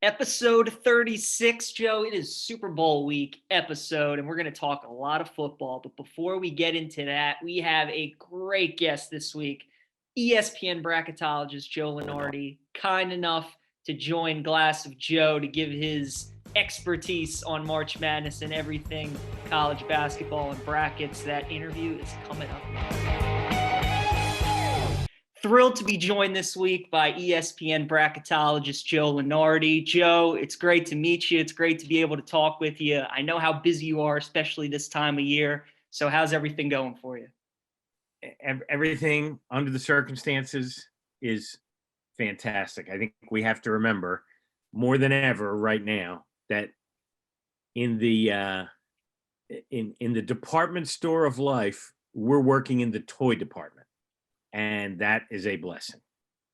Episode 36, Joe. It is Super Bowl week episode, and we're going to talk a lot of football. But before we get into that, we have a great guest this week, ESPN Bracketologist Joe Lunardi, kind enough to join Glass of Joe to give his expertise on March Madness and everything college basketball and brackets. That interview is coming up now. Thrilled to be joined this week by ESPN bracketologist Joe Lunardi. Joe, it's great to meet you. It's great to be able to talk with you. I know how busy you are, especially this time of year. So how's everything going for you? Everything under the circumstances is fantastic. I think we have to remember more than ever right now that in the department store of life, we're working in the toy department. And that is a blessing.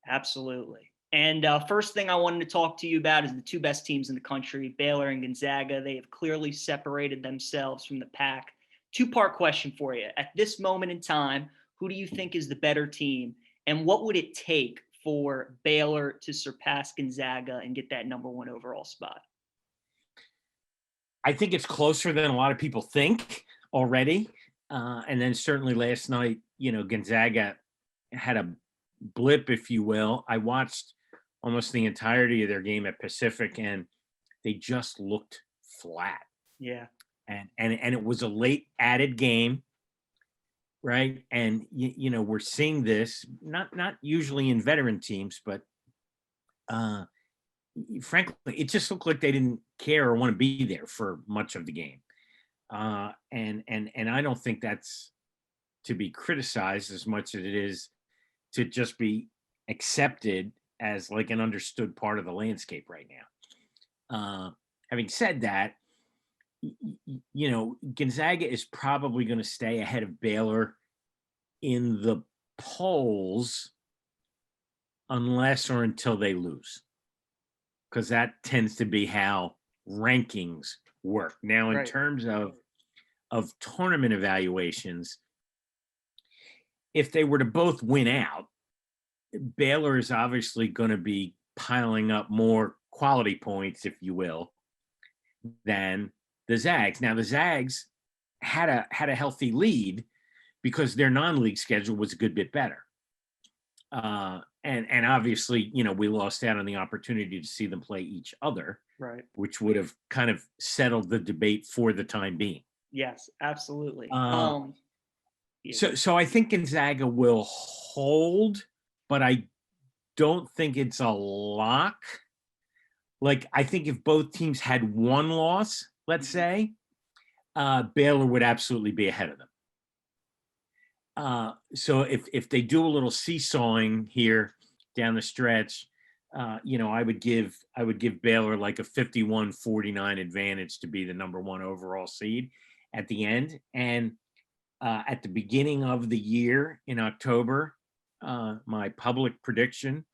Absolutely. And first thing I wanted to talk to you about is the two best teams in the country, Baylor and Gonzaga. They have clearly separated themselves from the pack. Two-part question for you. At this moment in time, who do you think is the better team? And what would it take for Baylor to surpass Gonzaga and get that number one overall spot? I think it's closer than a lot of people think already. And then certainly last night, Gonzaga had a blip, if you will. I watched almost the entirety of their game at Pacific, and they just looked flat. Yeah. And it was a late added game, right? And we're seeing this not usually in veteran teams, but frankly, it just looked like they didn't care or want to be there for much of the game. And I don't think that's to be criticized as much as it is to just be accepted as like an understood part of the landscape right now. Having said that, Gonzaga is probably going to stay ahead of Baylor in the polls unless or until they lose, because that tends to be how rankings work. Now, in terms of tournament evaluations, if they were to both win out, Baylor is obviously going to be piling up more quality points, if you will, than the Zags. Now, the Zags had a healthy lead because their non-league schedule was a good bit better. And obviously, we lost out on the opportunity to see them play each other, right? Which would have kind of settled the debate for the time being. Yes, absolutely. So I think Gonzaga will hold, but I don't think it's a lock. Like, I think if both teams had one loss, let's say, Baylor would absolutely be ahead of them. So if they do a little seesawing here down the stretch, I would give Baylor like a 51-49 advantage to be the number one overall seed at the end. And at the beginning of the year in October, my public prediction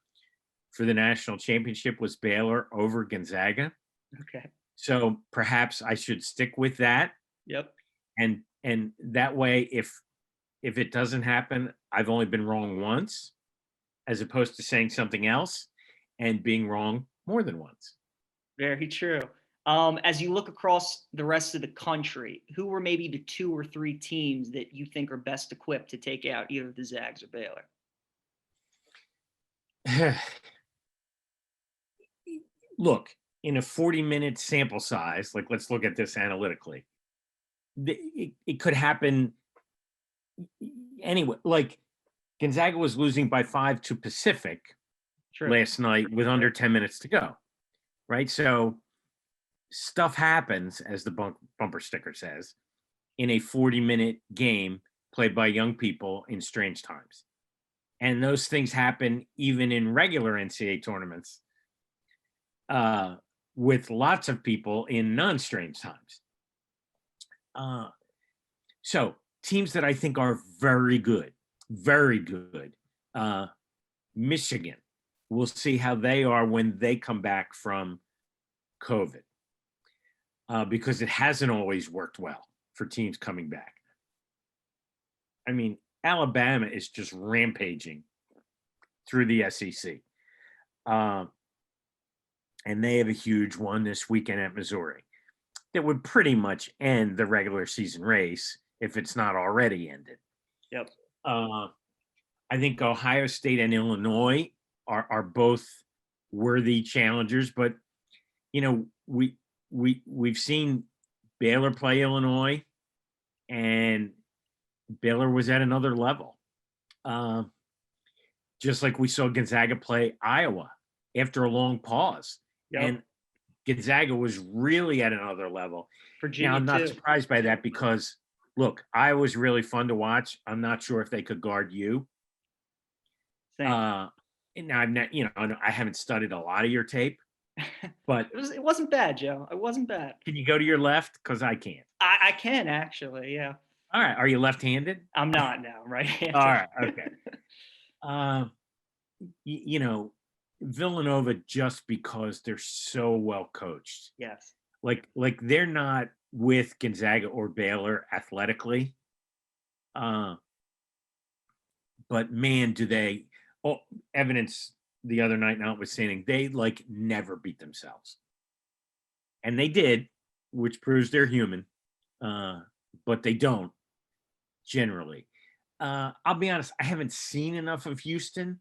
for the national championship was Baylor over Gonzaga. Okay. So perhaps I should stick with that. Yep. And that way, if it doesn't happen, I've only been wrong once, as opposed to saying something else and being wrong more than once. Very true. As you look across the rest of the country, who were maybe the two or three teams that you think are best equipped to take out either the Zags or Baylor? Look, in a 40-minute sample size, like, let's look at this analytically. It could happen anyway. Like, Gonzaga was losing by 5 to Pacific last night with under 10 minutes to go, right? So stuff happens, as the bumper sticker says, in a 40-minute game played by young people in strange times. And those things happen even in regular NCAA tournaments with lots of people in non-strange times. So teams that I think are very good. Michigan. We'll see how they are when they come back from COVID, because it hasn't always worked well for teams coming back. I mean, Alabama is just rampaging through the SEC. and they have a huge one this weekend at Missouri that would pretty much end the regular season race if it's not already ended. Yep. I think Ohio State and Illinois are both worthy challengers, but we've seen Baylor play Illinois, and Baylor was at another level. Just like we saw Gonzaga play Iowa after a long pause. Yep. And Gonzaga was really at another level. Virginia, now, I'm not too. surprised by that because, look, Iowa was really fun to watch. I'm not sure if they could guard you. Same. And now I haven't studied a lot of your tape, but it wasn't bad, Joe. It wasn't bad. Can you go to your left? Because I can't. I can actually, yeah. All right. Are you left-handed? I'm not now, right-handed. All right. Okay. Villanova, just because they're so well coached. Yes. Like they're not with Gonzaga or Baylor athletically. But man, do they evidence the other night notwithstanding, they never beat themselves. And they did, which proves they're human. But they don't generally. I'll be honest, I haven't seen enough of Houston.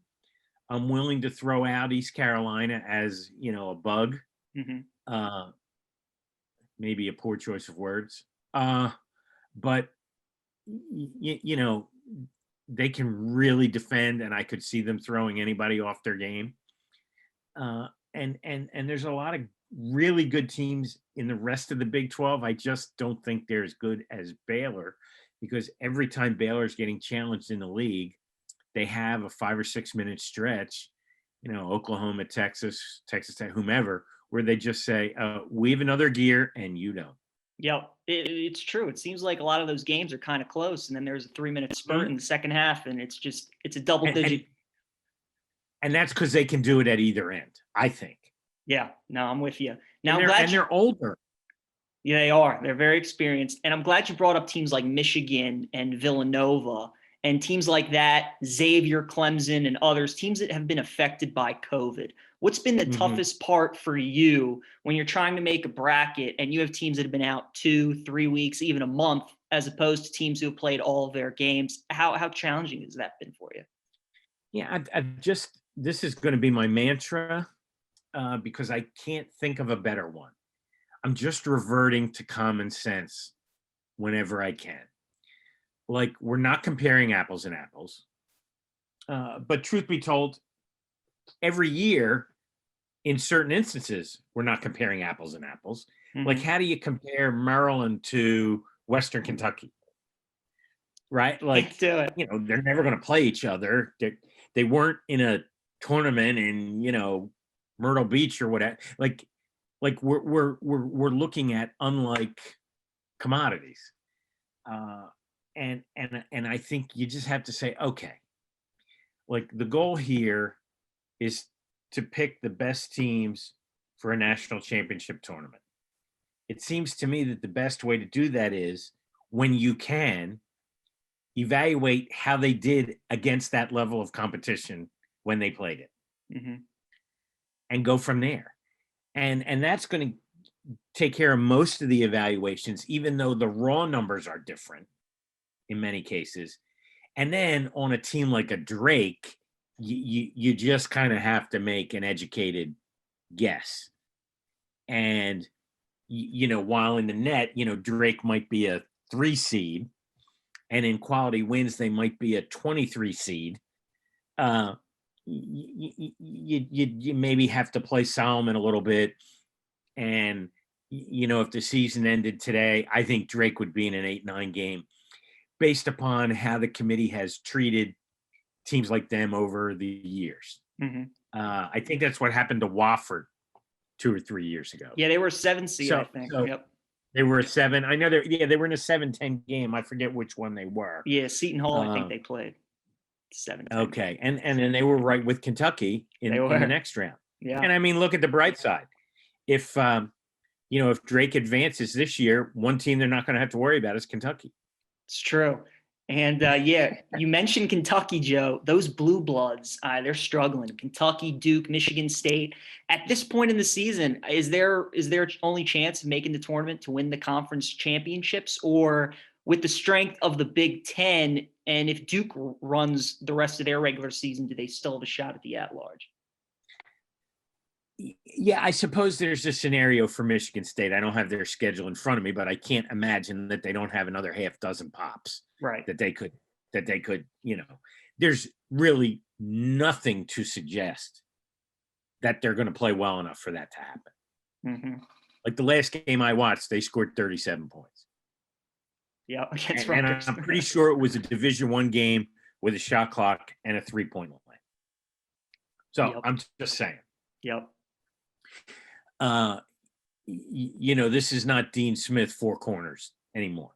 I'm willing to throw out East Carolina as, a bug. Mm-hmm. Maybe a poor choice of words. But, they can really defend, and I could see them throwing anybody off their game. And there's a lot of really good teams in the rest of the Big 12. I just don't think they're as good as Baylor, because every time Baylor's getting challenged in the league, they have a 5 or 6 minute stretch, Oklahoma, Texas Tech, whomever, where they just say, we have another gear and you don't. Yep, it's true. It seems like a lot of those games are kind of close, and then there's a 3-minute spurt in the second half, and it's a double digit. And that's because they can do it at either end, I think. Yeah, no, I'm with you. Now, they're older. Yeah, they are. They're very experienced. And I'm glad you brought up teams like Michigan and Villanova and teams like that, Xavier, Clemson, and others, teams that have been affected by COVID. What's been the toughest part for you when you're trying to make a bracket and you have teams that have been out 2-3 weeks, even a month, as opposed to teams who have played all of their games? How challenging has that been for you? Yeah, this is going to be my mantra because I can't think of a better one. I'm just reverting to common sense whenever I can. We're not comparing apples and apples. But truth be told, every year, in certain instances, we're not comparing apples and apples. Mm-hmm. How do you compare Maryland to Western Kentucky? Right? Do it. They're never going to play each other. They weren't in a tournament in, Myrtle Beach or whatever. We're looking at unlike commodities. And I think you just have to say, okay, the goal here is to pick the best teams for a national championship tournament. It seems to me that the best way to do that is, when you can, evaluate how they did against that level of competition when they played it, and go from there. And that's going to take care of most of the evaluations, even though the raw numbers are different in many cases. And then on a team like a Drake, you just kind of have to make an educated guess. And, while in the net, Drake might be a 3 seed, and in quality wins, they might be a 23 seed. You maybe have to play Solomon a little bit. And, if the season ended today, I think Drake would be in an 8-9 game based upon how the committee has treated teams like them over the years. I think that's what happened to Wofford 2 or 3 years ago. Yeah, they were 7 seed, I think. Yep. They were a 7. I know they were in a 7-10 game. I forget which one they were. Yeah, Seton Hall, I think they played 7. Okay, and then they were right with Kentucky in the next round. Yeah. And I mean, look at the bright side. If if Drake advances this year, one team they're not going to have to worry about is Kentucky. It's true. And yeah, you mentioned Kentucky, Joe. Those blue bloods, they're struggling. Kentucky, Duke, Michigan State. At this point in the season, is there only chance of making the tournament to win the conference championships, or with the strength of the Big Ten, and if Duke runs the rest of their regular season, do they still have a shot at the at-large? Yeah, I suppose there's a scenario for Michigan State. I don't have their schedule in front of me, but I can't imagine that they don't have another half dozen pops Right. that they could, there's really nothing to suggest that they're going to play well enough for that to happen. Mm-hmm. Like the last game I watched, they scored 37 points. Yeah, against and Rutgers. I'm pretty sure it was a Division I game with a shot clock and a 3-point line. So Yep. I'm just saying. Yep. This is not Dean Smith four corners anymore.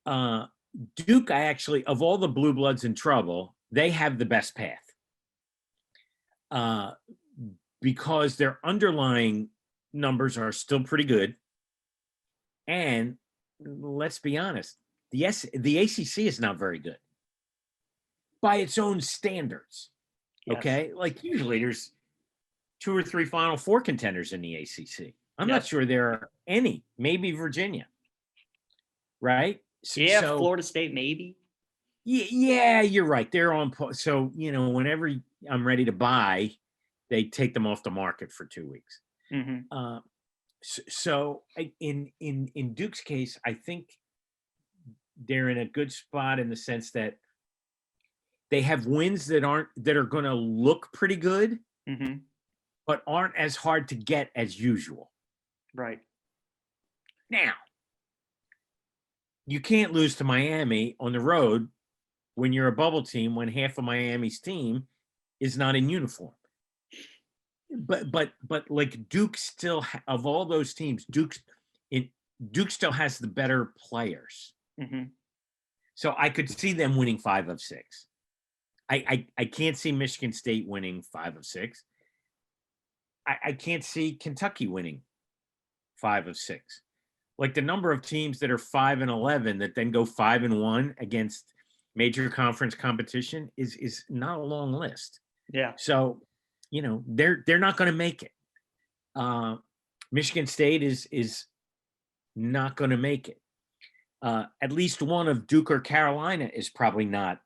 Duke, of all the blue bloods in trouble, they have the best path. Because their underlying numbers are still pretty good. And let's be honest, the ACC is not very good by its own standards. Yes. Okay? Like usually there's 2 or 3 Final Four contenders in the ACC. I'm not sure there are any. Maybe Virginia. Right? Yeah, so, Florida State maybe. Yeah, you're right. They're on. So, whenever I'm ready to buy, they take them off the market for 2 weeks. Mm-hmm. So in Duke's case, I think they're in a good spot in the sense that they have wins that are going to look pretty good, mm-hmm. but aren't as hard to get as usual. Right. Now, you can't lose to Miami on the road when you're a bubble team, when half of Miami's team is not in uniform. But like Duke still, of all those teams, Duke still has the better players. Mm-hmm. So I could see them winning 5 of 6. I can't see Michigan State winning 5 of 6. I can't see Kentucky winning 5 of 6. Like the number of teams that are 5-11 that then go 5-1 against major conference competition is not a long list. Yeah. So, they're not going to make it. Michigan State is not going to make it. At least one of Duke or Carolina is probably not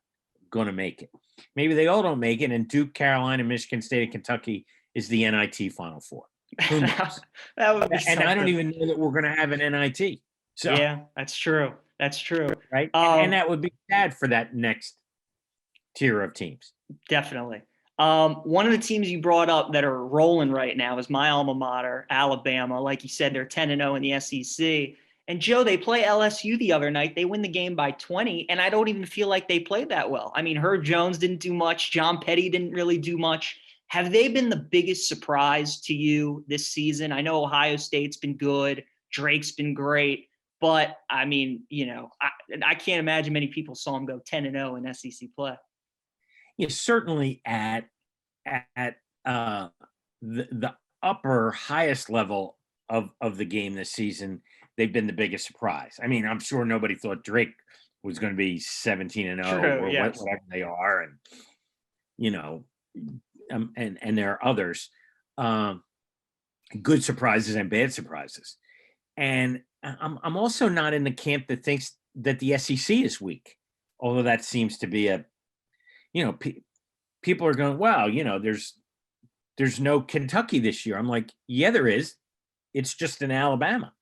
going to make it. Maybe they all don't make it, and Duke, Carolina, Michigan State, and Kentucky is the NIT Final Four. Who knows? That would be and I don't even know that we're going to have an NIT. So, yeah, that's true. That's true. Right? And that would be bad for that next tier of teams. Definitely. One of the teams you brought up that are rolling right now is my alma mater, Alabama. Like you said, they're 10-0 in the SEC. And Joe, they play LSU the other night. They win the game by 20, and I don't even feel like they played that well. I mean, Herb Jones didn't do much. John Petty didn't really do much. Have they been the biggest surprise to you this season? I know Ohio State's been good. Drake's been great. But, I mean, I can't imagine many people saw him go 10-0 in SEC play. Yeah, certainly at the upper highest level of the game this season, they've been the biggest surprise. I mean, I'm sure nobody thought Drake was going to be 17-0 or whatever they are, and there are others, good surprises and bad surprises. And I'm also not in the camp that thinks that the SEC is weak, although that seems to be people are going, wow, there's no Kentucky this year. I'm like, yeah, there is. It's just in Alabama.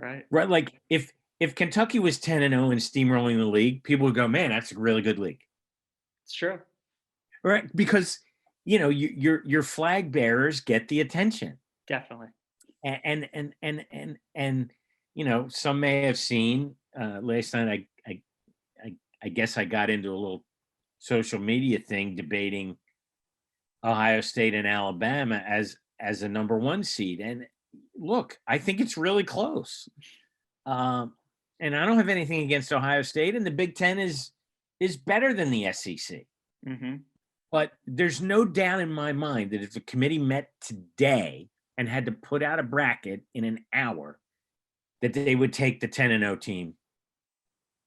Right. Like if Kentucky was 10-0 and steamrolling the league, people would go, man, that's a really good league. It's true. Right. Because, your flag bearers get the attention. Definitely. And some may have seen last night, I guess I got into a little social media thing debating Ohio State and Alabama as a number 1 seed. And look, I think it's really close. And I don't have anything against Ohio State, and the Big Ten is better than the SEC. Mm-hmm. But there's no doubt in my mind that if the committee met today and had to put out a bracket in an hour, that they would take the 10-0 team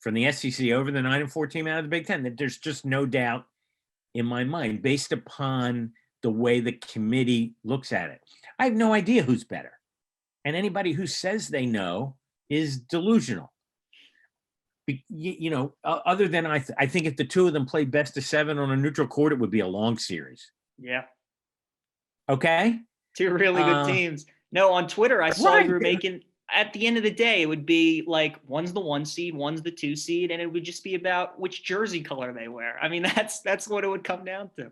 from the SEC over the 9-4 team out of the Big Ten. That there's just no doubt in my mind, based upon the way the committee looks at it. I have no idea who's better. And anybody who says they know is delusional. Other than I think if the two of them played best of 7 on a neutral court, it would be a long series. Yeah. Okay. Two really good teams. No, on Twitter, I saw you were making, at the end of the day, it would be like one's the 1 seed, one's the 2 seed, and it would just be about which jersey color they wear. I mean, that's what it would come down to.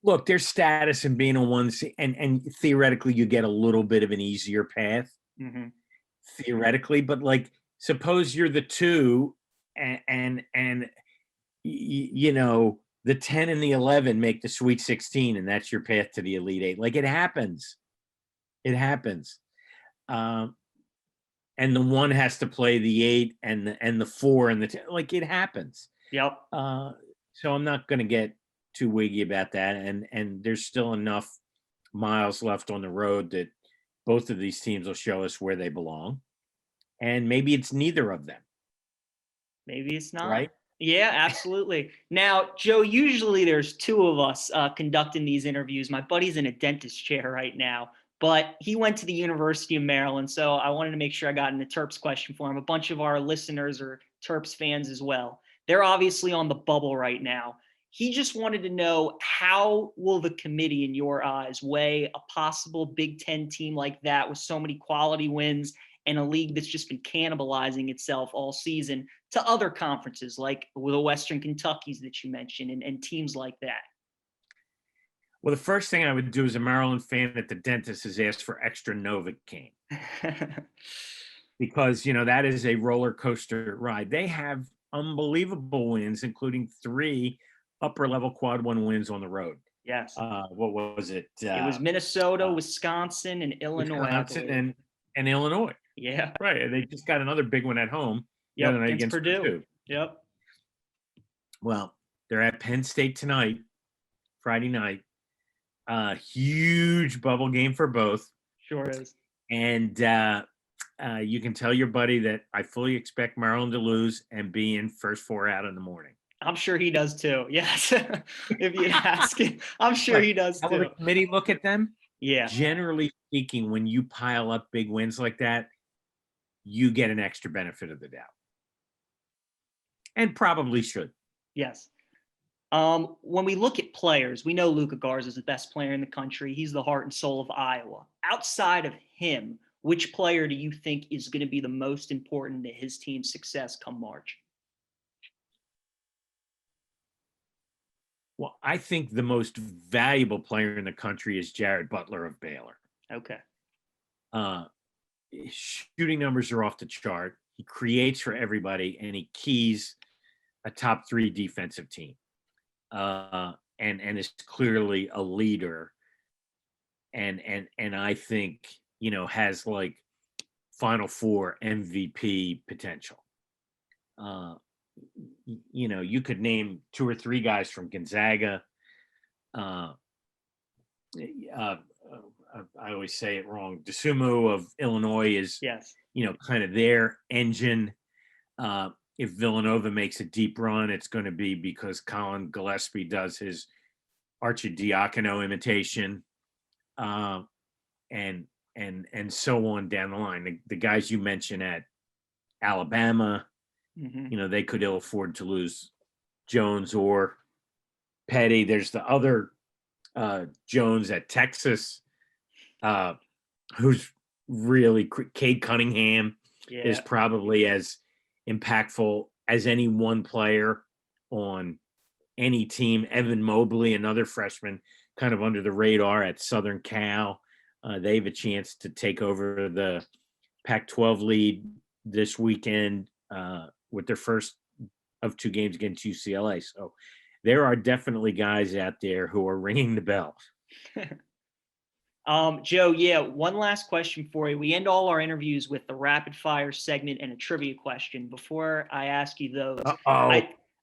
Look, their status in being a 1 seed, and theoretically, you get a little bit of an easier path. Mm-hmm. Theoretically, but like, suppose you're the 2, and the 10 and the 11 make the Sweet 16, and that's your path to the Elite 8. Like, it happens. It happens. And the 1 has to play the 8 and the 4 and the 10. Like, it happens. Yep. So I'm not going to get too wiggy about that. And there's still enough miles left on the road that both of these teams will show us where they belong. And maybe it's neither of them. Maybe it's not. Right? Yeah, absolutely. Now, Joe, usually there's 2 of us conducting these interviews. My buddy's in a dentist chair right now, but he went to the University of Maryland, so I wanted to make sure I got in the Terps question for him. A bunch of our listeners are Terps fans as well. They're obviously on the bubble right now. He just wanted to know, how will the committee, in your eyes, weigh a possible Big Ten team like that with so many quality wins and a league that's just been cannibalizing itself all season to other conferences like the Western Kentuckys that you mentioned and teams like that? Well, the first thing I would do as a Maryland fan at the dentist is ask for extra Novocaine. Because, that is a roller coaster ride. They have unbelievable wins, including 3 upper-level quad 1 wins on the road. Yes. What was it? It was Minnesota, Wisconsin, and Illinois. Wisconsin and Illinois. Yeah. Right. And they just got another big one at home. Yep, against Purdue. Yep. Well, they're at Penn State tonight, Friday night. Huge bubble game for both. Sure is. And you can tell your buddy that I fully expect Maryland to lose and be in first 4 out in the morning. I'm sure he does too. Yes. If you ask him, I'm sure he does too. How will the committee look at them? Yeah. Generally speaking, when you pile up big wins like that, you get an extra benefit of the doubt. And probably should. Yes. When we look at players, we know Luka Garza is the best player in the country. He's the heart and soul of Iowa. Outside of him, which player do you think is going to be the most important to his team's success come March? Well, I think the most valuable player in the country is Jared Butler of Baylor. Okay. Shooting numbers are off the chart. He creates for everybody, and he keys a top 3 defensive team. And is clearly a leader. And I think, has like Final Four MVP potential. You could name 2 or 3 guys from Gonzaga. I always say it wrong. DeSumo of Illinois is, yes, kind of their engine. If Villanova makes a deep run, it's going to be because Colin Gillespie does his Arcidiacono imitation, and so on down the line. The guys you mentioned at Alabama, they could ill afford to lose Jones or Petty. There's the other Jones at Texas, who's really Cade Cunningham is probably as impactful as any one player on any team. Evan Mobley, another freshman, kind of under the radar at Southern Cal. They have a chance to take over the Pac-12 lead this weekend with their first of 2 games against UCLA. So there are definitely guys out there who are ringing the bell. Joe, one last question for you. We end all our interviews with the rapid fire segment and a trivia question. Before I ask you those, all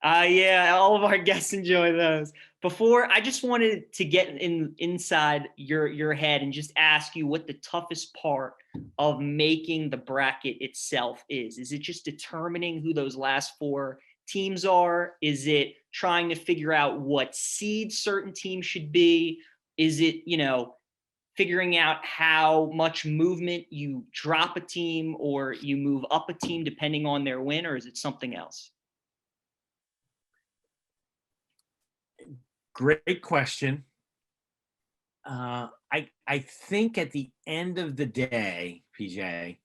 of our guests enjoy those. Before, I just wanted to get inside your head and just ask you what the toughest part of making the bracket itself is? Is it just determining who those last four teams are? Is it trying to figure out what seed certain teams should be? Is it, figuring out how much movement you drop a team or you move up a team depending on their win, or is it something else? Great question. I think at the end of the day, PJ,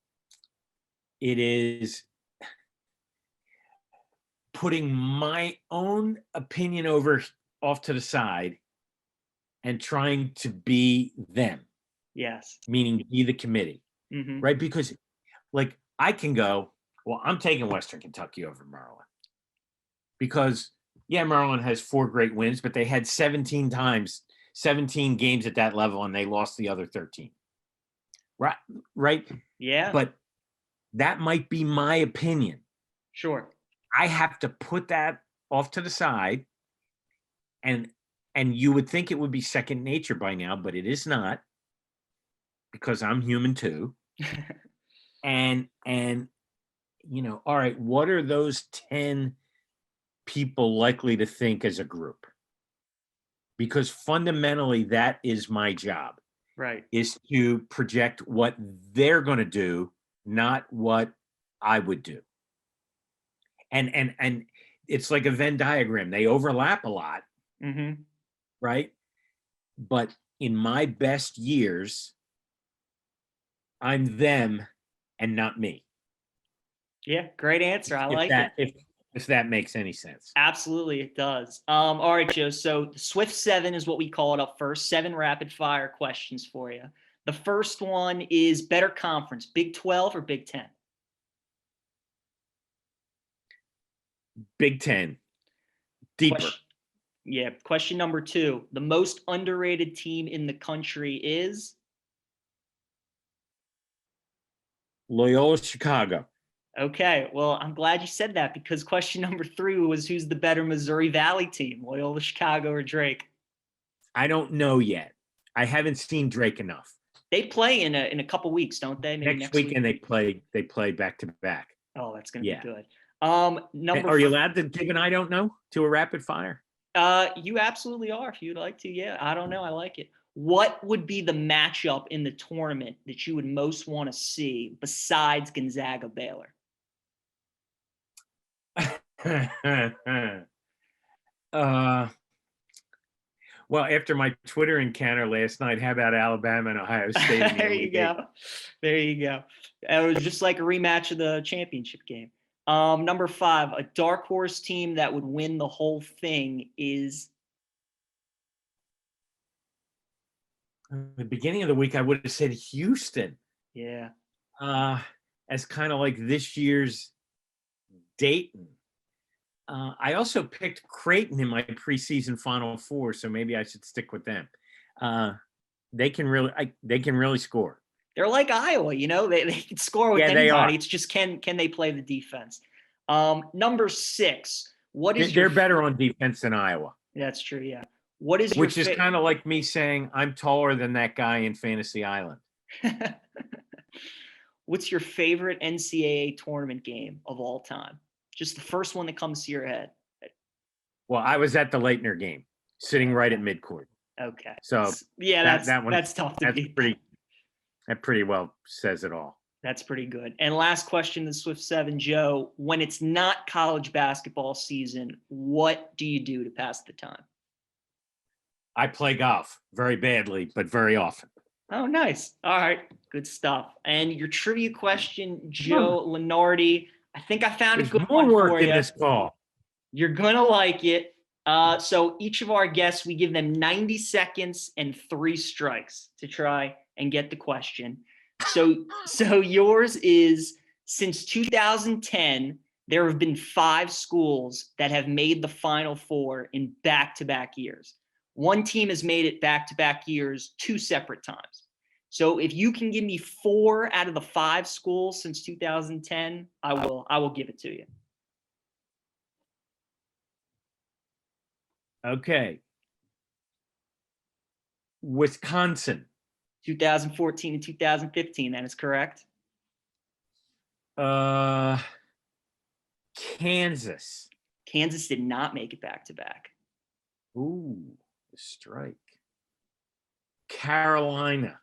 it is putting my own opinion off to the side and trying to be them. Yes. Meaning be the committee, Mm-hmm. right? Because like I can go, well, I'm taking Western Kentucky over Maryland because Maryland has 4 great wins, but they had 17 games at that level and they lost the other 13. Right. Yeah. But that might be my opinion. Sure. I have to put that off to the side, and you would think it would be second nature by now, but it is not, because I'm human too. and all right, what are those 10 people likely to think as a group? Because fundamentally that is my job. Right. Is to project what they're going to do, not what I would do. And it's like a Venn diagram. They overlap a lot. Mm-hmm. Right? But in my best years, I'm them and not me. Yeah, great answer. I like it. If that makes any sense. Absolutely, it does. All right, Joe. So the Swift 7 is what we call it up first. 7 rapid fire questions for you. The first one is better conference, Big 12 or Big 10? Big 10. Deeper. Question number 2. The most underrated team in the country is? Loyola Chicago. Okay, well, I'm glad you said that, because question number 3 was who's the better Missouri Valley team, Loyola Chicago or Drake? I don't know yet. I haven't seen Drake enough. They play in a couple weeks, don't they? Maybe next weekend week. They play back to back. Oh, that's going to be good. Are you allowed to give an I don't know to a rapid fire? You absolutely are, if you'd like to. Yeah, I don't know. I like it. What would be the matchup in the tournament that you would most want to see besides Gonzaga-Baylor? Well, after my Twitter encounter last night, how about Alabama and Ohio State? There you go. There you go. It was just like a rematch of the championship game. Number 5, a dark horse team that would win the whole thing is? At the beginning of the week, I would have said Houston. Yeah. As kind of like this year's Dayton. I also picked Creighton in my preseason Final Four, so maybe I should stick with them. They can really score. They're like Iowa, they can score with anybody. They are. It's just can they play the defense? Number 6. They're better on defense than Iowa. That's true. Yeah. What is which is kind of like me saying I'm taller than that guy in Fantasy Island. What's your favorite NCAA tournament game of all time? Just the first one that comes to your head. Well, I was at the Leitner game, sitting right at midcourt. Okay. So yeah, that's tough to beat. That pretty well says it all. That's pretty good. And last question, the Swift 7, Joe. When it's not college basketball season, what do you do to pass the time? I play golf very badly, but very often. Oh, nice. All right. Good stuff. And your trivia question, Joe Lunardi. I think I found a good one for you. More work in this call. You're going to like it. So each of our guests, we give them 90 seconds and 3 strikes to try and get the question. So yours is, since 2010, there have been 5 schools that have made the Final Four in back-to-back years. One team has made it back-to-back years 2 separate times. So if you can give me 4 out of the 5 schools since 2010, I will give it to you. Okay. Wisconsin. 2014 and 2015. That is correct. Kansas. Kansas did not make it back-to-back. Ooh, the strike. Carolina.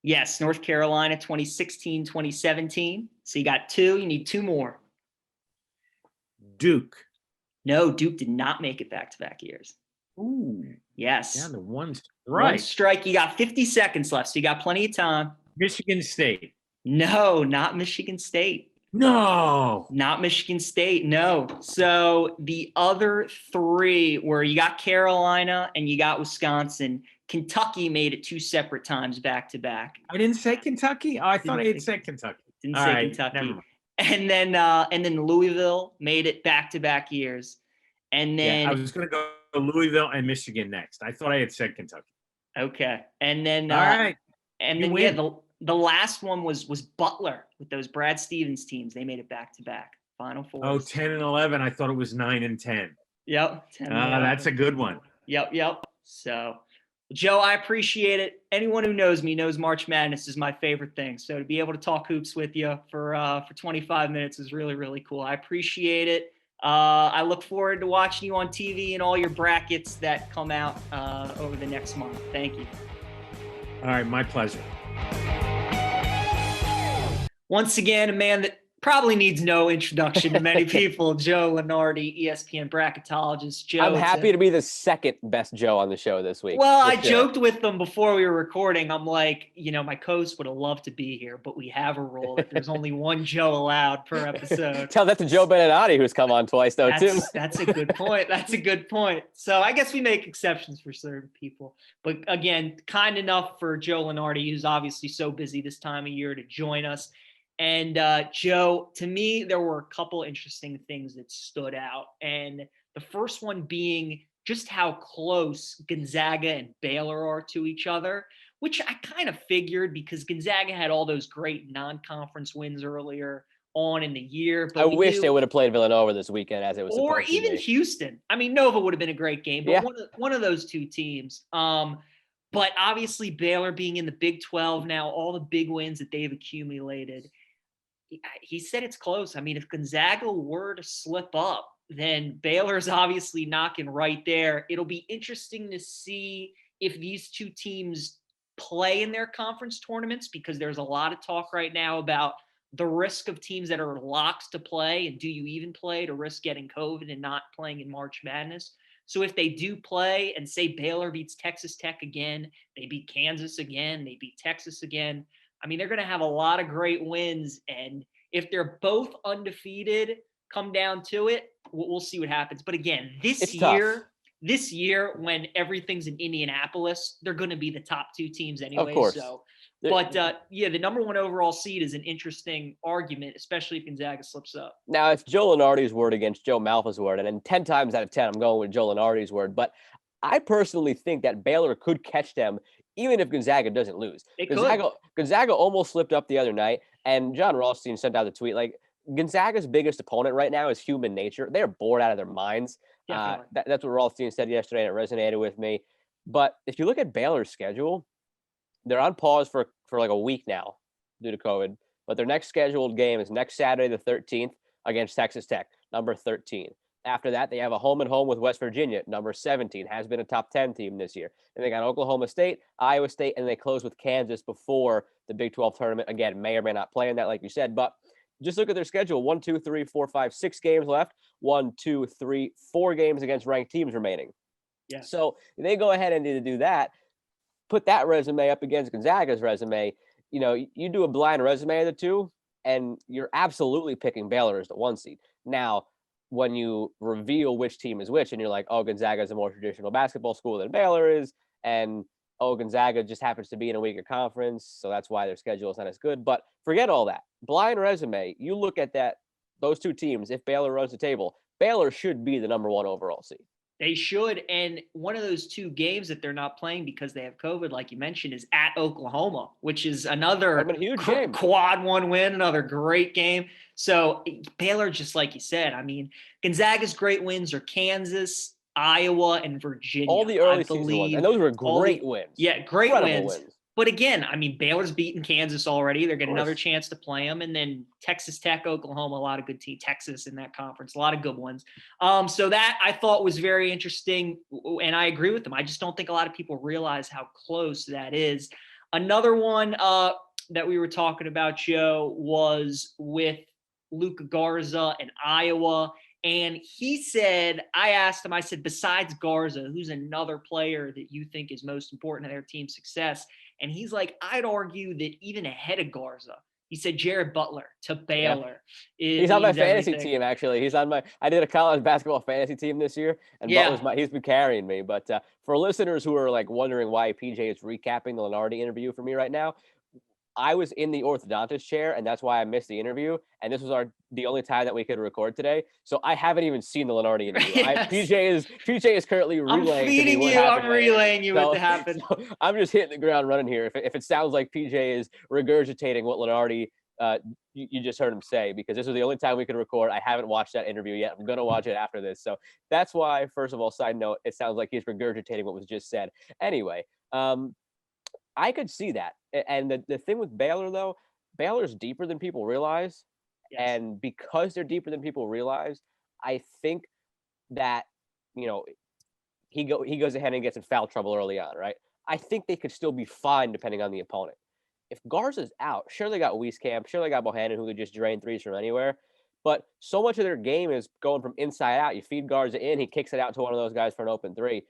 Yes, North Carolina, 2016, 2017. So you got two. You need two more. Duke. No, Duke did not make it back-to-back years. Ooh. Yes. Down to one strike. One strike. You got 50 seconds left, so you got plenty of time. Michigan State. No, not Michigan State. No. Not Michigan State, no. So the other three were you got Carolina and you got Wisconsin. Kentucky made it two separate times back-to-back. I didn't say Kentucky? Oh, I thought I had said Kentucky. Didn't say Kentucky. And then Louisville made it back-to-back years. And then I was going to go to Louisville and Michigan next. I thought I had said Kentucky. Okay. And then all right. And you then win. the last one was Butler with those Brad Stevens teams. They made it back-to-back. Final four. Oh, 10 and 11. I thought it was 9 and 10. Yep. 10 and 11. That's a good one. Yep. So, Joe, I appreciate it. Anyone who knows me knows March Madness is my favorite thing. So to be able to talk hoops with you for 25 minutes is really, really cool. I appreciate it. I look forward to watching you on TV and all your brackets that come out over the next month. Thank you. All right, my pleasure. Once again, a man that probably needs no introduction to many people, Joe Lunardi, ESPN Bracketologist. Joe, I'm happy to be the second best Joe on the show this week. Well, I joked with them before we were recording. I'm like, my co-host would have loved to be here, but we have a rule that there's only one Joe allowed per episode. Tell that to Joe Beninati, who's come on twice, though, too. That's a good point. That's a good point. So I guess we make exceptions for certain people. But again, kind enough for Joe Lunardi, who's obviously so busy this time of year, to join us. And Joe, to me, there were a couple interesting things that stood out. And the first one being just how close Gonzaga and Baylor are to each other, which I kind of figured because Gonzaga had all those great non-conference wins earlier on in the year. But I wish they would have played Villanova this weekend as it was supposed to be. Or even Houston. I mean, Nova would have been a great game, but one of those two teams. But obviously Baylor being in the Big 12 now, all the big wins that they've accumulated, he said it's close. I mean, if Gonzaga were to slip up, then Baylor's obviously knocking right there. It'll be interesting to see if these two teams play in their conference tournaments, because there's a lot of talk right now about the risk of teams that are locks to play, and do you even play to risk getting COVID and not playing in March Madness? So if they do play and say Baylor beats Texas Tech again, they beat Kansas again, they beat Texas again, I mean, they're going to have a lot of great wins. And if they're both undefeated, come down to it, we'll see what happens. But again, this year, when everything's in Indianapolis, they're going to be the top two teams anyway. Of course. So, but the number one overall seed is an interesting argument, especially if Gonzaga slips up. Now, it's Joe Lunardi's word against Joe Malfa's word, and then 10 times out of 10, I'm going with Joe Lunardi's word. But I personally think that Baylor could catch them even if Gonzaga doesn't lose. Gonzaga almost slipped up the other night, and John Rothstein sent out the tweet, like, Gonzaga's biggest opponent right now is human nature. They're bored out of their minds. That's what Rothstein said yesterday, and it resonated with me. But if you look at Baylor's schedule, they're on pause for like a week now due to COVID. But their next scheduled game is next Saturday, the 13th, against Texas Tech, number 13. After that, they have a home-and-home with West Virginia, number 17, has been a top 10 team this year. And they got Oklahoma State, Iowa State, and they close with Kansas before the Big 12 tournament. Again, may or may not play in that, like you said. But just look at their schedule. 1, 2, 3, 4, 5, 6 games left. 1, 2, 3, 4 games against ranked teams remaining. Yeah. So they go ahead and need to do that. Put that resume up against Gonzaga's resume. You do a blind resume of the two, and you're absolutely picking Baylor as the 1 seed. Now, when you reveal which team is which, and you're like, oh, Gonzaga is a more traditional basketball school than Baylor is, and oh, Gonzaga just happens to be in a weaker conference, so that's why their schedule is not as good. But forget all that. Blind resume, you look at those two teams, if Baylor runs the table, Baylor should be the number 1 overall seed. They should. And one of those two games that they're not playing because they have COVID, like you mentioned, is at Oklahoma, which is another huge game. Quad 1 win, another great game. So Baylor, just like you said, I mean, Gonzaga's great wins are Kansas, Iowa, and Virginia. All the early season ones, and those were great wins. Yeah, great wins. But again, I mean, Baylor's beaten Kansas already. They're getting another course. chance to play them. And then Texas Tech, Oklahoma, a lot of good teams. Texas in that conference, a lot of good ones. So that I thought was very interesting. And I agree with them. I just don't think a lot of people realize how close that is. Another one that we were talking about, Joe, was with Luka Garza and Iowa. And he said, I asked him, I said, besides Garza, who's another player that you think is most important to their team's success? And he's like, I'd argue that even ahead of Garza, he said Jared Butler to Baylor. Yeah. He's on my fantasy team, actually. I did a college basketball fantasy team this year, and he's been carrying me. But for listeners who are like wondering why PJ is recapping the Lunardi interview for me right now, I was in the orthodontist chair, and that's why I missed the interview. And this was the only time that we could record today. So I haven't even seen the Lunardi interview. Yes. PJ is currently relaying to me what happened. I'm relaying you what happened. So I'm just hitting the ground running here. If it sounds like PJ is regurgitating what Lunardi you just heard him say, because this was the only time we could record. I haven't watched that interview yet. I'm going to watch it after this. So that's why, first of all, side note, it sounds like he's regurgitating what was just said. Anyway, I could see that. And the thing with Baylor, though, Baylor's deeper than people realize. Yes. And because they're deeper than people realize, I think that, he goes ahead and gets in foul trouble early on, right? I think they could still be fine depending on the opponent. If Garza's out, sure, they got Wieskamp, sure, they got Bohannon, who could just drain threes from anywhere. But so much of their game is going from inside out. You feed Garza in, he kicks it out to one of those guys for an open three.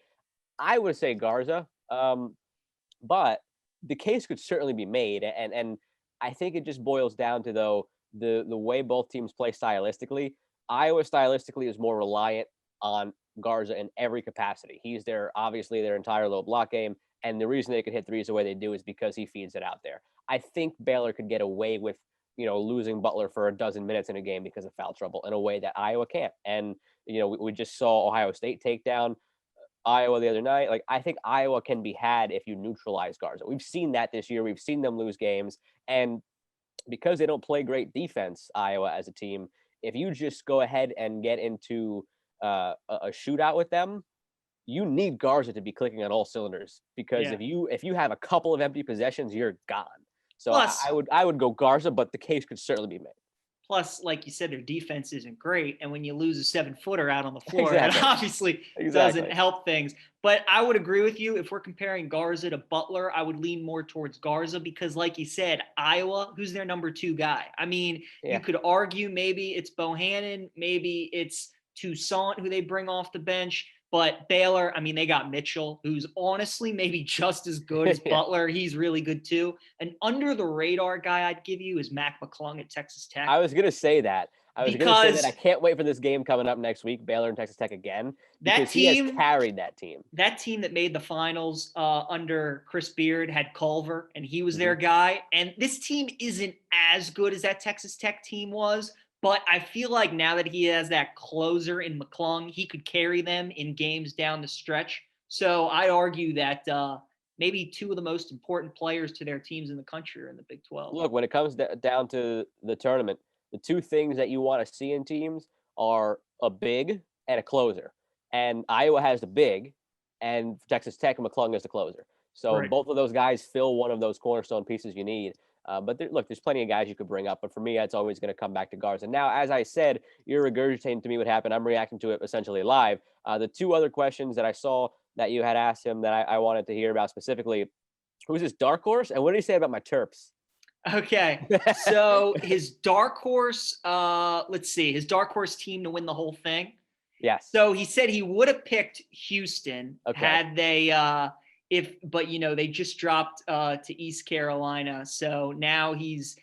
I would say Garza, but the case could certainly be made, and I think it just boils down to, though, the way both teams play stylistically. Iowa stylistically is more reliant on Garza in every capacity. He's obviously their entire low block game, and the reason they could hit threes the way they do is because he feeds it out there. I think Baylor could get away with, losing Butler for a dozen minutes in a game because of foul trouble in a way that Iowa can't. And, we just saw Ohio State take down Iowa the other night. Like, I think Iowa can be had if you neutralize Garza. We've seen that this year. We've seen them lose games. And because they don't play great defense, Iowa as a team, if you just go ahead and get into a shootout with them, you need Garza to be clicking on all cylinders, because if you have a couple of empty possessions, you're gone. So plus, I would go Garza, but the case could certainly be made. Plus, like you said, their defense isn't great. And when you lose a 7-footer out on the floor, it obviously doesn't help things. But I would agree with you. If we're comparing Garza to Butler, I would lean more towards Garza because, like you said, Iowa, who's their number 2 guy? I mean, you could argue maybe it's Bohannon, maybe it's Toussaint, who they bring off the bench. But Baylor, I mean, they got Mitchell, who's honestly maybe just as good as Butler. He's really good too. An under-the-radar guy I'd give you is Mac McClung at Texas Tech. I was going to say that. I can't wait for this game coming up next week, Baylor and Texas Tech again, because he has carried that team. That team that made the finals under Chris Beard had Culver, and he was their guy. And this team isn't as good as that Texas Tech team was. But I feel like now that he has that closer in McClung, he could carry them in games down the stretch. So I'd argue that maybe 2 of the most important players to their teams in the country are in the Big 12. Look, when it comes down to the tournament, the 2 things that you want to see in teams are a big and a closer. And Iowa has the big, and Texas Tech and McClung is the closer. So both of those guys fill one of those cornerstone pieces you need. But there's plenty of guys you could bring up. But for me, it's always going to come back to Garza. Now, as I said, you're regurgitating to me what happened. I'm reacting to it essentially live. The 2 other questions that I saw that you had asked him that I wanted to hear about specifically, who's his dark horse? And what did he say about my Terps? Okay. So his dark horse, let's see, his dark horse team to win the whole thing. Yes. So he said he would have picked Houston had they but they just dropped to East Carolina, so now he's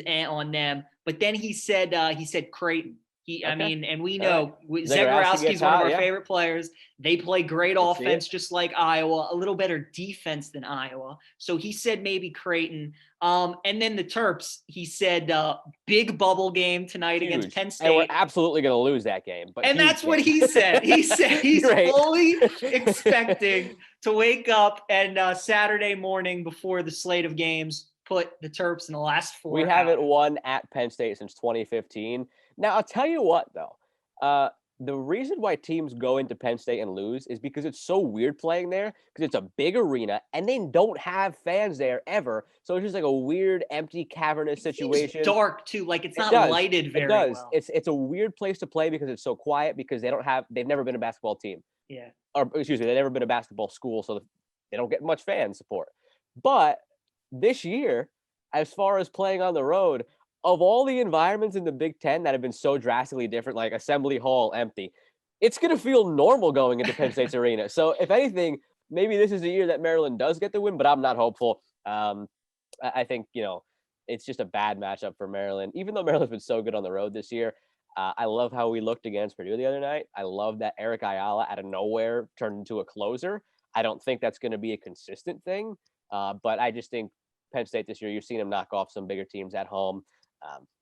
on them. But then he said Creighton. I mean, and we know Zagorowski's one of our favorite players. They play great offense, just like Iowa, a little better defense than Iowa. So he said maybe Creighton. And then the Terps, he said big bubble game tonight against Penn State. And we're absolutely going to lose that game. And that's what he said. He said he's fully expecting to wake up and Saturday morning before the slate of games, put the Terps in the last 4. We haven't won at Penn State since 2015. Now, I'll tell you what, though. the reason why teams go into Penn State and lose is because it's so weird playing there, because it's a big arena and they don't have fans there ever. So it's just like a weird, empty, cavernous situation. It's dark too, like it's not lighted very well. It's a weird place to play because it's so quiet, because they've never been a basketball team. Yeah. Or excuse me, they've never been a basketball school, so they don't get much fan support. But this year, as far as playing on the road, of all the environments in the Big Ten that have been so drastically different, like Assembly Hall empty, it's going to feel normal going into Penn State's arena. So if anything, maybe this is the year that Maryland does get the win, but I'm not hopeful. I think, it's just a bad matchup for Maryland, even though Maryland's been so good on the road this year. I love how we looked against Purdue the other night. I love that Eric Ayala out of nowhere turned into a closer. I don't think that's going to be a consistent thing, but I just think Penn State this year, you're seeing them knock off some bigger teams at home.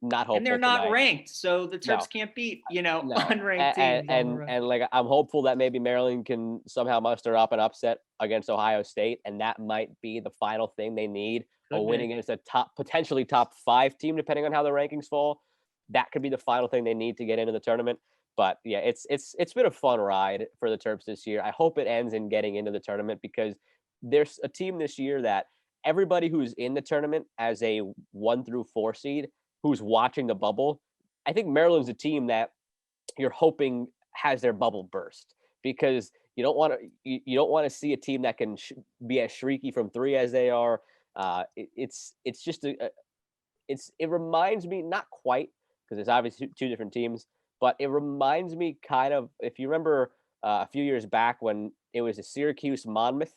Not hopeful. And they're not ranked, so the Terps can't beat, unranked teams. And like, I'm hopeful that maybe Maryland can somehow muster up an upset against Ohio State, and that might be the final thing they need. A win against a potentially top 5 team, depending on how the rankings fall. That could be the final thing they need to get into the tournament. But yeah, it's been a fun ride for the Terps this year. I hope it ends in getting into the tournament, because there's a team this year that everybody who's in the tournament as a 1 through 4 seed who's watching the bubble, I think Maryland's a team that you're hoping has their bubble burst, because you don't want to see a team that can be as shrieky from 3 as they are. It's just it reminds me, not quite, because it's obviously 2 different teams, but it reminds me kind of, if you remember a few years back when it was a Syracuse Monmouth,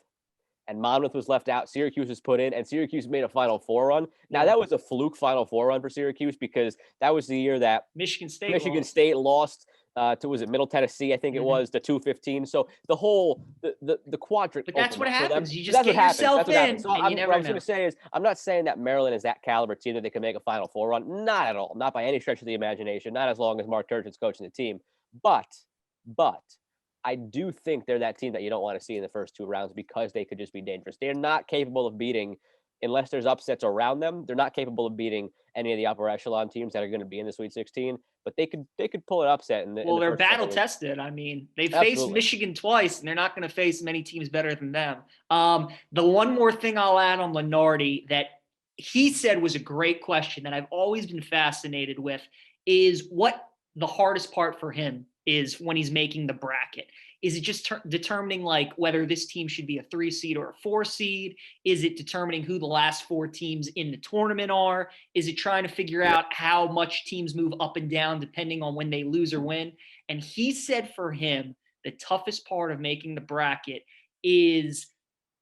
and Monmouth was left out, Syracuse was put in, and Syracuse made a Final Four run. Now, that was a fluke Final Four run for Syracuse, because that was the year that Michigan State lost to, was it Middle Tennessee? I think it was, the 2-15. So the whole, the quadrant. But that's what happens. You just get yourself in, so what I was going to say is, I'm not saying that Maryland is that caliber team that they can make a Final Four run. Not at all. Not by any stretch of the imagination. Not as long as Mark Turgeon's coaching the team. But I do think they're that team that you don't want to see in the first 2 rounds, because they could just be dangerous. They're not capable of beating, unless there's upsets around them, they're not capable of beating any of the upper echelon teams that are going to be in the Sweet 16. But they could pull an upset. They're battle tested. I mean, they faced Michigan twice, and they're not going to face many teams better than them. The one more thing I'll add on Lunardi that he said was a great question that I've always been fascinated with is what the hardest part for him is when he's making the bracket. Is it just determining like whether this team should be a 3 seed or a 4 seed? Is it determining who the last 4 teams in the tournament are? Is it trying to figure out how much teams move up and down depending on when they lose or win? And he said for him, the toughest part of making the bracket is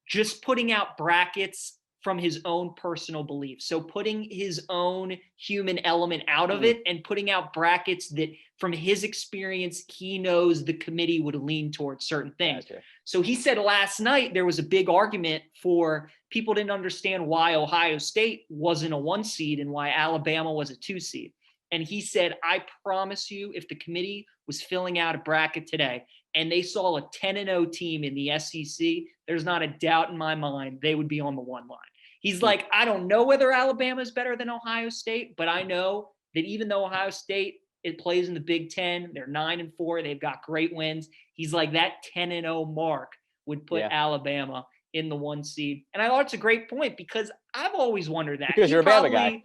just putting out brackets from his own personal beliefs. So putting his own human element out of it and putting out brackets that from his experience, he knows the committee would lean towards certain things. Gotcha. So he said last night there was a big argument for people didn't understand why Ohio State wasn't a 1 seed and why Alabama was a 2 seed. And he said, I promise you, if the committee was filling out a bracket today and they saw a 10-0 team in the SEC, there's not a doubt in my mind they would be on the 1 line. He's like, I don't know whether Alabama is better than Ohio State, but I know that even though Ohio State, it plays in the Big Ten, they're 9-4, they've got great wins. He's like, that 10-0 mark would put Alabama in the 1 seed. And I thought it's a great point, because I've always wondered that. Because you're a Bama guy.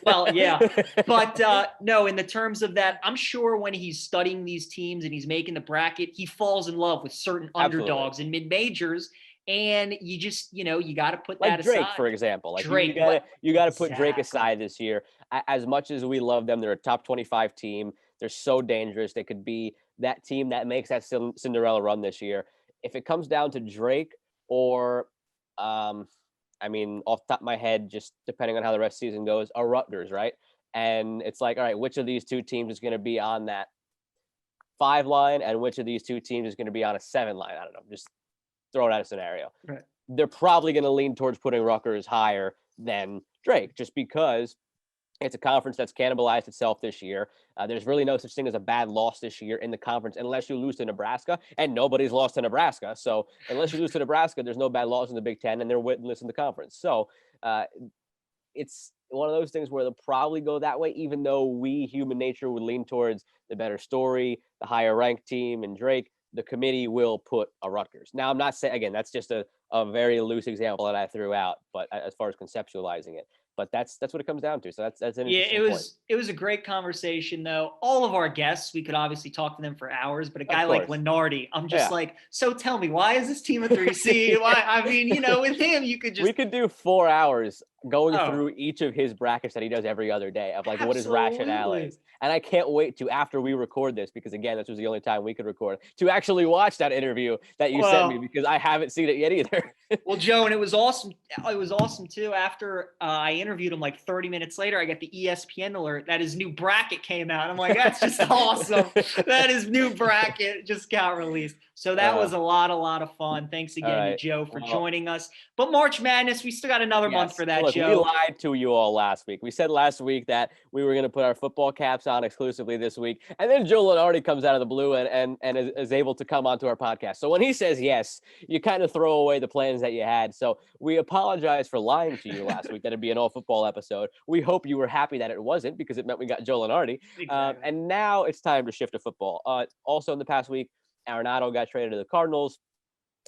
Well, yeah. But no, in the terms of that, I'm sure when he's studying these teams and he's making the bracket, he falls in love with certain underdogs and mid-majors. And you just, you got to put that aside. Like Drake, for example. Like Drake, you got to put Drake aside this year. As much as we love them, they're a top 25 team. They're so dangerous. They could be that team that makes that Cinderella run this year. If it comes down to Drake or, off the top of my head, just depending on how the rest of the season goes, are Rutgers, right? And it's like, all right, which of these 2 teams is going to be on that 5 line, and which of these 2 teams is going to be on a 7 line? I don't know. Just throw out a scenario. Right. They're probably going to lean towards putting Rutgers higher than Drake, just because it's a conference that's cannibalized itself this year. There's really no such thing as a bad loss this year in the conference unless you lose to Nebraska, and nobody's lost to Nebraska. So unless you lose to Nebraska, there's no bad loss in the Big Ten, and they're winless in the conference. So it's one of those things where they'll probably go that way, even though we, human nature, would lean towards the better story, the higher ranked team, and Drake. The committee will put a Rutgers. Now, I'm not saying, again, that's just a very loose example that I threw out, but as far as conceptualizing it. But that's what it comes down to. So that's an interesting point. It was a great conversation though. All of our guests, we could obviously talk to them for hours, but a guy like Lunardi, I'm just like, so tell me, why is this team a 3 seed? Why? I mean, with him, you could just we could do 4 hours going through each of his brackets that he does every other day of like what his rationale is. And I can't wait to, after we record this, because again, this was the only time we could record, to actually watch that interview that you sent me, because I haven't seen it yet either. Well, Joe, and it was awesome. It was awesome too. After I interviewed him, like 30 minutes later, I got the ESPN alert that his new bracket came out. I'm like, that's just awesome. That his new bracket just got released. So that was a lot of fun. Thanks again to Joe for joining us. But March Madness, we still got another month for that, Joe. We lied to you all last week. We said last week that we were going to put our football caps on exclusively this week. And then Joe Lunardi comes out of the blue and is able to come onto our podcast. So when he says yes, you kind of throw away the plans that you had. So we apologize for lying to you last week that it'd be an all football episode. We hope you were happy that it wasn't, because it meant we got Joe Lunardi. Exactly. And now it's time to shift to football. Also in the past week, Arenado got traded to the Cardinals.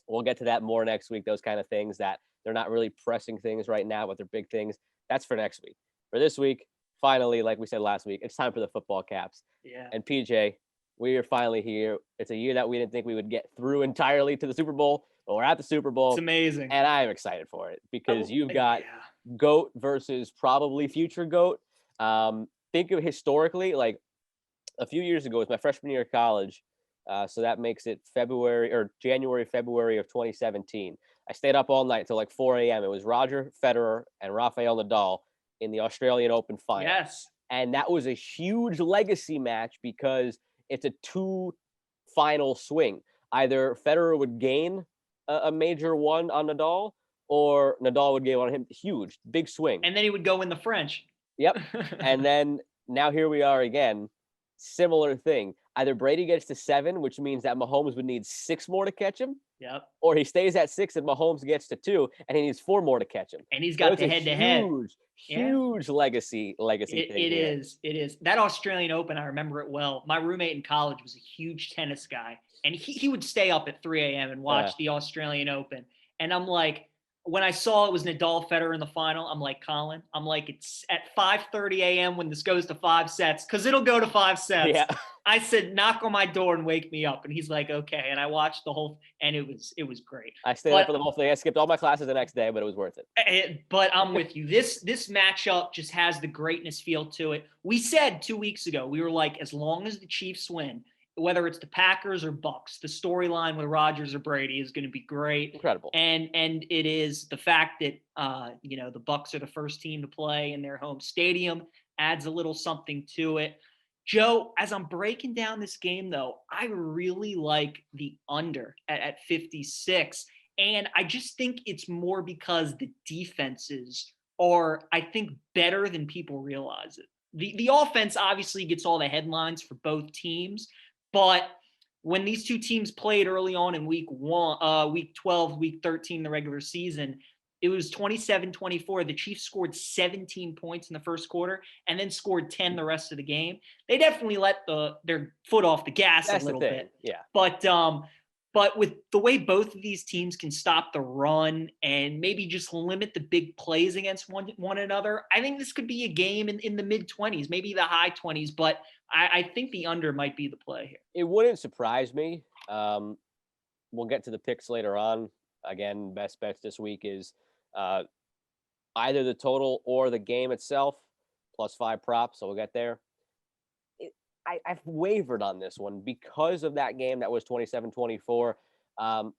We'll get to that more next week. Those kind of things that they're not really pressing things right now, but they're big things. That's for next week. For this week, finally, like we said last week, it's time for the football caps. Yeah. And PJ, we are finally here. It's a year that we didn't think we would get through entirely to the Super Bowl, but we're at the Super Bowl. It's amazing. And I'm excited for it because you've got GOAT versus probably future GOAT. Think of historically, like a few years ago, it was my freshman year of college. So that makes it January, February of 2017. I stayed up all night till like 4 a.m. It was Roger Federer and Rafael Nadal in the Australian Open final. Yes. And that was a huge legacy match because it's a 2 final swing. Either Federer would gain a major one on Nadal, or Nadal would gain on him. Huge, big swing. And then he would go win the French. Yep. And then now here we are again. Similar thing. Either Brady gets to 7, which means that Mahomes would need 6 more to catch him. Yep. Or he stays at 6 and Mahomes gets to 2, and he needs 4 more to catch him. And he's got the head-to-head. Huge legacy thing. It is. That Australian Open, I remember it well. My roommate in college was a huge tennis guy, and he would stay up at 3 a.m. and watch the Australian Open. And I'm like, when I saw it was Nadal Federer in the final, I'm like, Colin, it's at 5:30 a.m. when this goes to 5 sets, because it'll go to 5 sets. Yeah. I said, knock on my door and wake me up. And he's like, okay. And I watched the whole, and it was great. I stayed up for the whole thing. I skipped all my classes the next day, but it was worth it. But I'm with you. This matchup just has the greatness feel to it. We said 2 weeks ago, we were like, as long as the Chiefs win, whether it's the Packers or Bucs, the storyline with Rodgers or Brady is going to be great. Incredible. And it is the fact that, the Bucs are the first team to play in their home stadium adds a little something to it. Joe, as I'm breaking down this game, though, I really like the under at 56. And I just think it's more because the defenses are, I think, better than people realize it. The offense obviously gets all the headlines for both teams. But when these two teams played early on in week 12, week 13, the regular season, it was 27-24. The Chiefs scored 17 points in the first quarter and then scored 10 the rest of the game. They definitely let their foot off the gas a little bit. Yeah. But with the way both of these teams can stop the run and maybe just limit the big plays against one another, I think this could be a game in the mid-20s, maybe the high 20s. But I think the under might be the play here. It wouldn't surprise me. We'll get to the picks later on. Again, best bets this week is either the total or the game itself, +5 props. So we'll get there. I've wavered on this one because of that game that was 27-24. I'm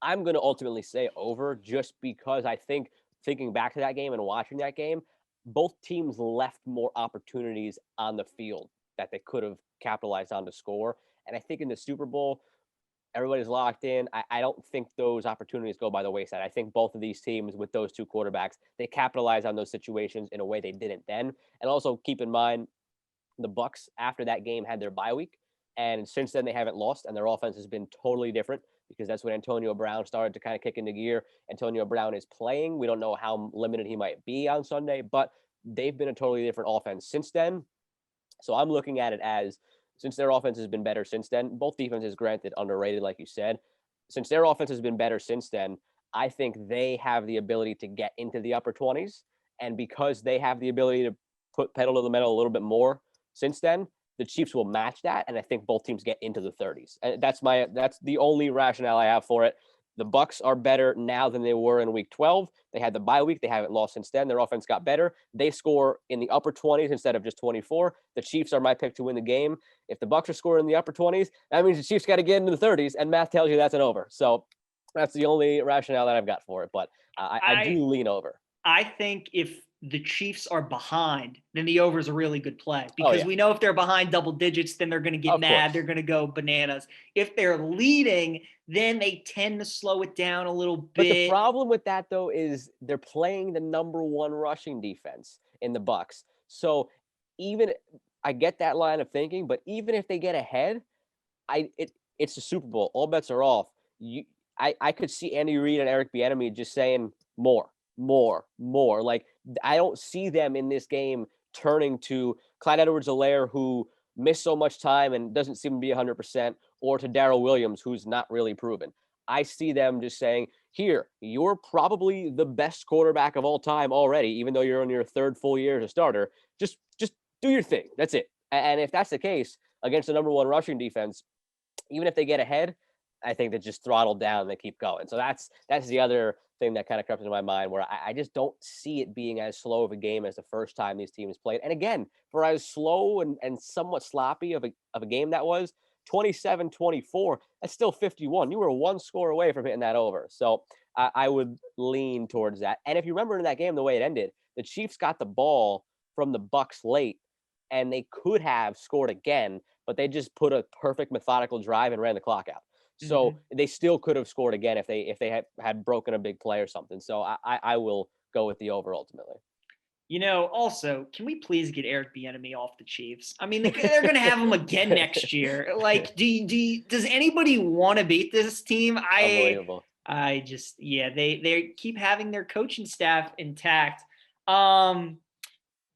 going to ultimately say over, just because I think, thinking back to that game and watching that game, both teams left more opportunities on the field that they could have capitalized on to score. And I think in the Super Bowl, everybody's locked in. I don't think those opportunities go by the wayside. I think both of these teams with those two quarterbacks, they capitalize on those situations in a way they didn't then. And also keep in mind, the Bucs after that game had their bye week, and since then they haven't lost, and their offense has been totally different. because that's when Antonio Brown started to kind of kick into gear. Antonio Brown is playing. We don't know how limited he might be on Sunday, but they've been a totally different offense since then. So I'm looking at it as, since their offense has been better since then, both defenses, granted, underrated, like you said. Since their offense has been better since then, I think they have the ability to get into the upper 20s. And because they have the ability to put pedal to the metal a little bit more since then, the Chiefs will match that. And I think both teams get into the 30s. And that's the only rationale I have for it. The Bucs are better now than they were in week 12. They had the bye week. They haven't lost since then. Their offense got better. They score in the upper 20s instead of just 24. The Chiefs are my pick to win the game. If the Bucs are scoring in the upper 20s, that means the Chiefs got to get into the 30s, and math tells you that's an over. So that's the only rationale that I've got for it. But I do lean over. I think if the Chiefs are behind, then the over is a really good play, because we know if they're behind double digits, then they're going to get mad. They're going to go bananas. If they're leading, then they tend to slow it down a little bit. But the problem with that, though, is they're playing the number one rushing defense in the Bucs. So even I get that line of thinking, but even if they get ahead, it's the Super Bowl. All bets are off. I could see Andy Reid and Eric Bieniemy just saying more. Like, I don't see them in this game turning to Clyde Edwards-Helaire, who missed so much time and doesn't seem to be 100%, or to Darrell Williams, who's not really proven. I see them just saying, here, you're probably the best quarterback of all time already, even though you're on your third full year as a starter. Just do your thing. That's it. And if that's the case against the number one rushing defense, even if they get ahead, I think they just throttle down and they keep going. So that's the other thing that kind of crept into my mind, where I just don't see it being as slow of a game as the first time these teams played. And again, for as slow and somewhat sloppy of a game that was, 27-24, that's still 51. You were one score away from hitting that over. So I would lean towards that. And if you remember in that game, the way it ended, the Chiefs got the ball from the Bucs late, and they could have scored again, but they just put a perfect methodical drive and ran the clock out. So they still could have scored again if they had broken a big play or something. So I will go with the over ultimately. Also, can we please get Eric Bieniemy off the Chiefs? I mean, they're going to have him again next year. Like, does anybody want to beat this team? Unbelievable. They keep having their coaching staff intact.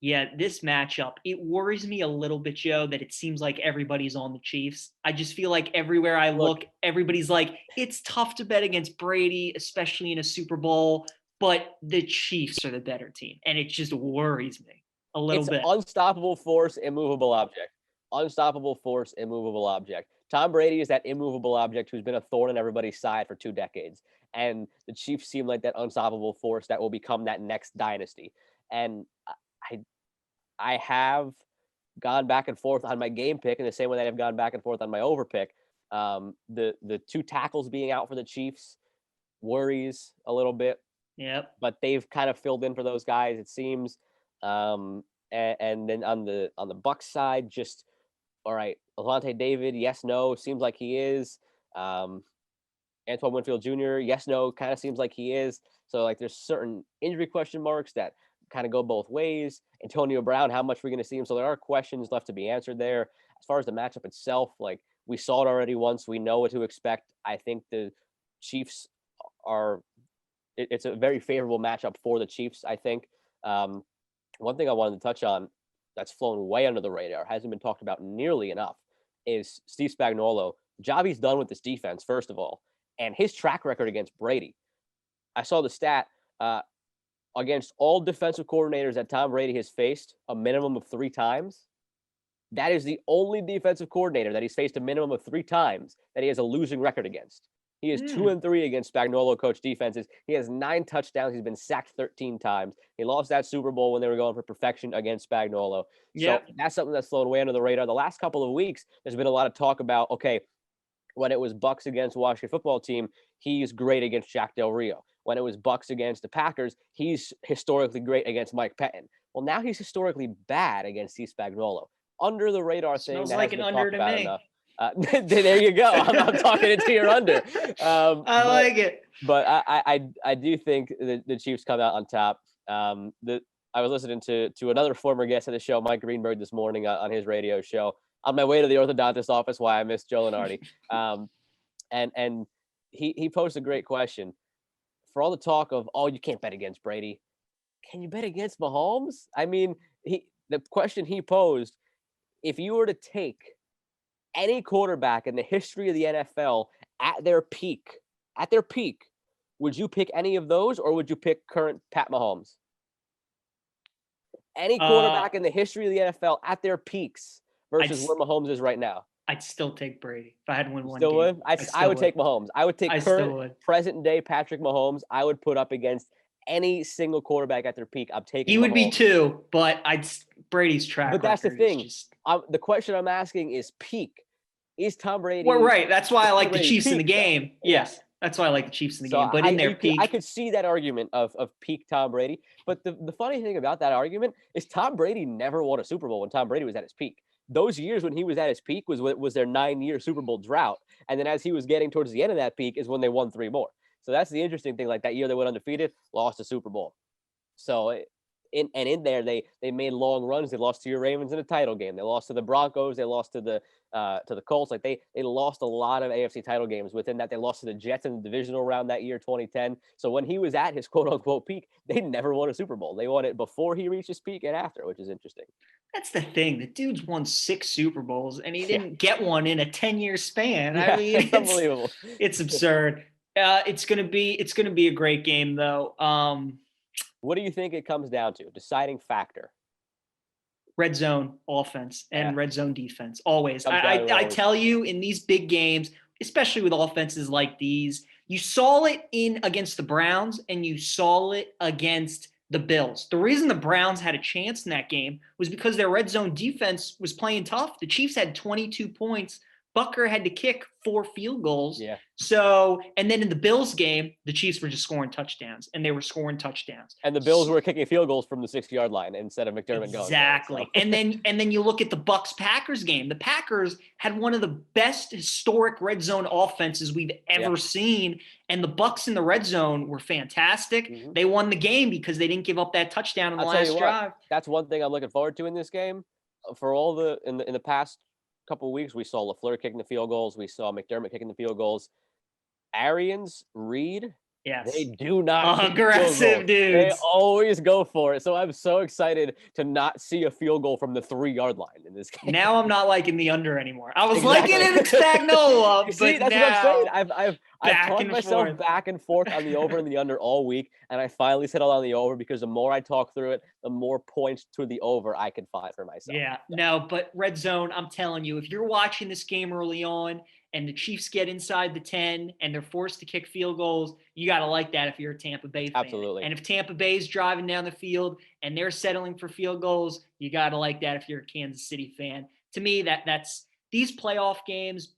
This matchup, it worries me a little bit, Joe, that it seems like everybody's on the Chiefs. I just feel like everywhere I look, everybody's like, it's tough to bet against Brady, especially in a Super Bowl, but the Chiefs are the better team. And it just worries me a little bit. Unstoppable force, immovable object. Unstoppable force, immovable object. Tom Brady is that immovable object who's been a thorn in everybody's side for 2 decades. And the Chiefs seem like that unstoppable force that will become that next dynasty. And I have gone back and forth on my game pick in the same way that I've gone back and forth on my over pick. The 2 tackles being out for the Chiefs worries a little bit. Yep. But they've kind of filled in for those guys, it seems. And then on the Bucs side, just all right. Levante David, yes, no, seems like he is. Antoine Winfield Jr., yes, no, kind of seems like he is. So like there's certain injury question marks that kind of go both ways. Antonio Brown, how much we're going to see him. So there are questions left to be answered there. As far as the matchup itself, like we saw it already once. We know what to expect. I think the Chiefs it's a very favorable matchup for the Chiefs, I think. One thing I wanted to touch on that's flown way under the radar, hasn't been talked about nearly enough, is Steve Spagnuolo. The job he's done with this defense, first of all, and his track record against Brady. I saw the stat, against all defensive coordinators that Tom Brady has faced a minimum of 3 times. That is the only defensive coordinator that he's faced a minimum of 3 times that he has a losing record against. He is 2-3 against Spagnuolo coach defenses. He has 9 touchdowns. He's been sacked 13 times. He lost that Super Bowl when they were going for perfection against Spagnuolo. So that's something that's flown way under the radar. The last couple of weeks, there's been a lot of talk about, okay, when it was Bucs against Washington football team, he's great against Jack Del Rio. When it was Bucs against the Packers, he's historically great against Mike Pettin. Well, now he's historically bad against Steve Spagnuolo. Under the radar thing. Smells like an under to me. Enough. There you go. I'm talking it to your under. I like it. But I do think the Chiefs come out on top. I was listening to another former guest of the show, Mike Greenberg, this morning on his radio show on my way to the orthodontist office. Why I missed Joe Lunardi. And he posed a great question. For all the talk of, oh, you can't bet against Brady, can you bet against Mahomes? I mean, the question he posed, if you were to take any quarterback in the history of the NFL at their peak, would you pick any of those, or would you pick current Pat Mahomes? Any quarterback in the history of the NFL at their peaks versus where Mahomes is right now. I'd still take Brady if I had to win one Still game. would? I would take Mahomes. I would take current present day Patrick Mahomes. I would put up against any single quarterback at their peak. I'm taking. He would be too, but Brady's track. But that's the thing. The question I'm asking is peak. Is Tom Brady? Well, right. That's why I like the Chiefs in the game. Yes. That's why I like the Chiefs in the game. But in their peak, I could see that argument of peak Tom Brady. But the funny thing about that argument is Tom Brady never won a Super Bowl when Tom Brady was at his peak. Those years when he was at his peak was their 9-year Super Bowl drought. And then as he was getting towards the end of that peak is when they won 3 more. So that's the interesting thing. Like that year they went undefeated, lost a Super Bowl. So in there they made long runs. They lost to your Ravens in a title game. They lost to the Broncos. They lost to the Colts. Like they lost a lot of AFC title games. Within that, they lost to the Jets in the divisional round that year, 2010. So when he was at his quote unquote peak, they never won a Super Bowl. They won it before he reached his peak and after, which is interesting. That's the thing. The dude's won 6 Super Bowls and he didn't get one in a 10-year span. Yeah, I mean, it's unbelievable. It's absurd. It's gonna be a great game though. What do you think it comes down to? Deciding factor. Red zone offense and red zone defense. Always. I tell you, in these big games, especially with offenses like these, you saw it against the Browns and you saw it against the Bills. The reason the Browns had a chance in that game was because their red zone defense was playing tough. The Chiefs had 22 points. Butker had to kick 4 field goals. Yeah. So, and then in the Bills game, the Chiefs were just scoring touchdowns, and they were scoring touchdowns. And the Bills were kicking field goals from the 6-yard line instead of McDermott going. Exactly. So. and then you look at the Bucs-Packers game. The Packers had one of the best historic red zone offenses we've ever seen, and the Bucs in the red zone were fantastic. Mm-hmm. They won the game because they didn't give up that touchdown on the last drive. That's one thing I'm looking forward to in this game. For all in the past couple of weeks, we saw LaFleur kicking the field goals. We saw McDermott kicking the field goals. Arians, Reed, they do not aggressive dudes. They always go for it. So I'm so excited to not see a field goal from the 3-yard line in this game. Now I'm not liking the under anymore. I was liking it in Spagnola, but see, that's what I'm saying. I've talked myself back and forth on the over and the under all week, and I finally settled on the over because the more I talk through it, the more points to the over I can find for myself. Yeah, no, but red zone, I'm telling you, if you're watching this game early on and the Chiefs get inside the 10 and they're forced to kick field goals, you got to like that if you're a Tampa Bay fan. Absolutely. And if Tampa Bay's driving down the field and they're settling for field goals, you got to like that if you're a Kansas City fan. To me, that's these playoff games,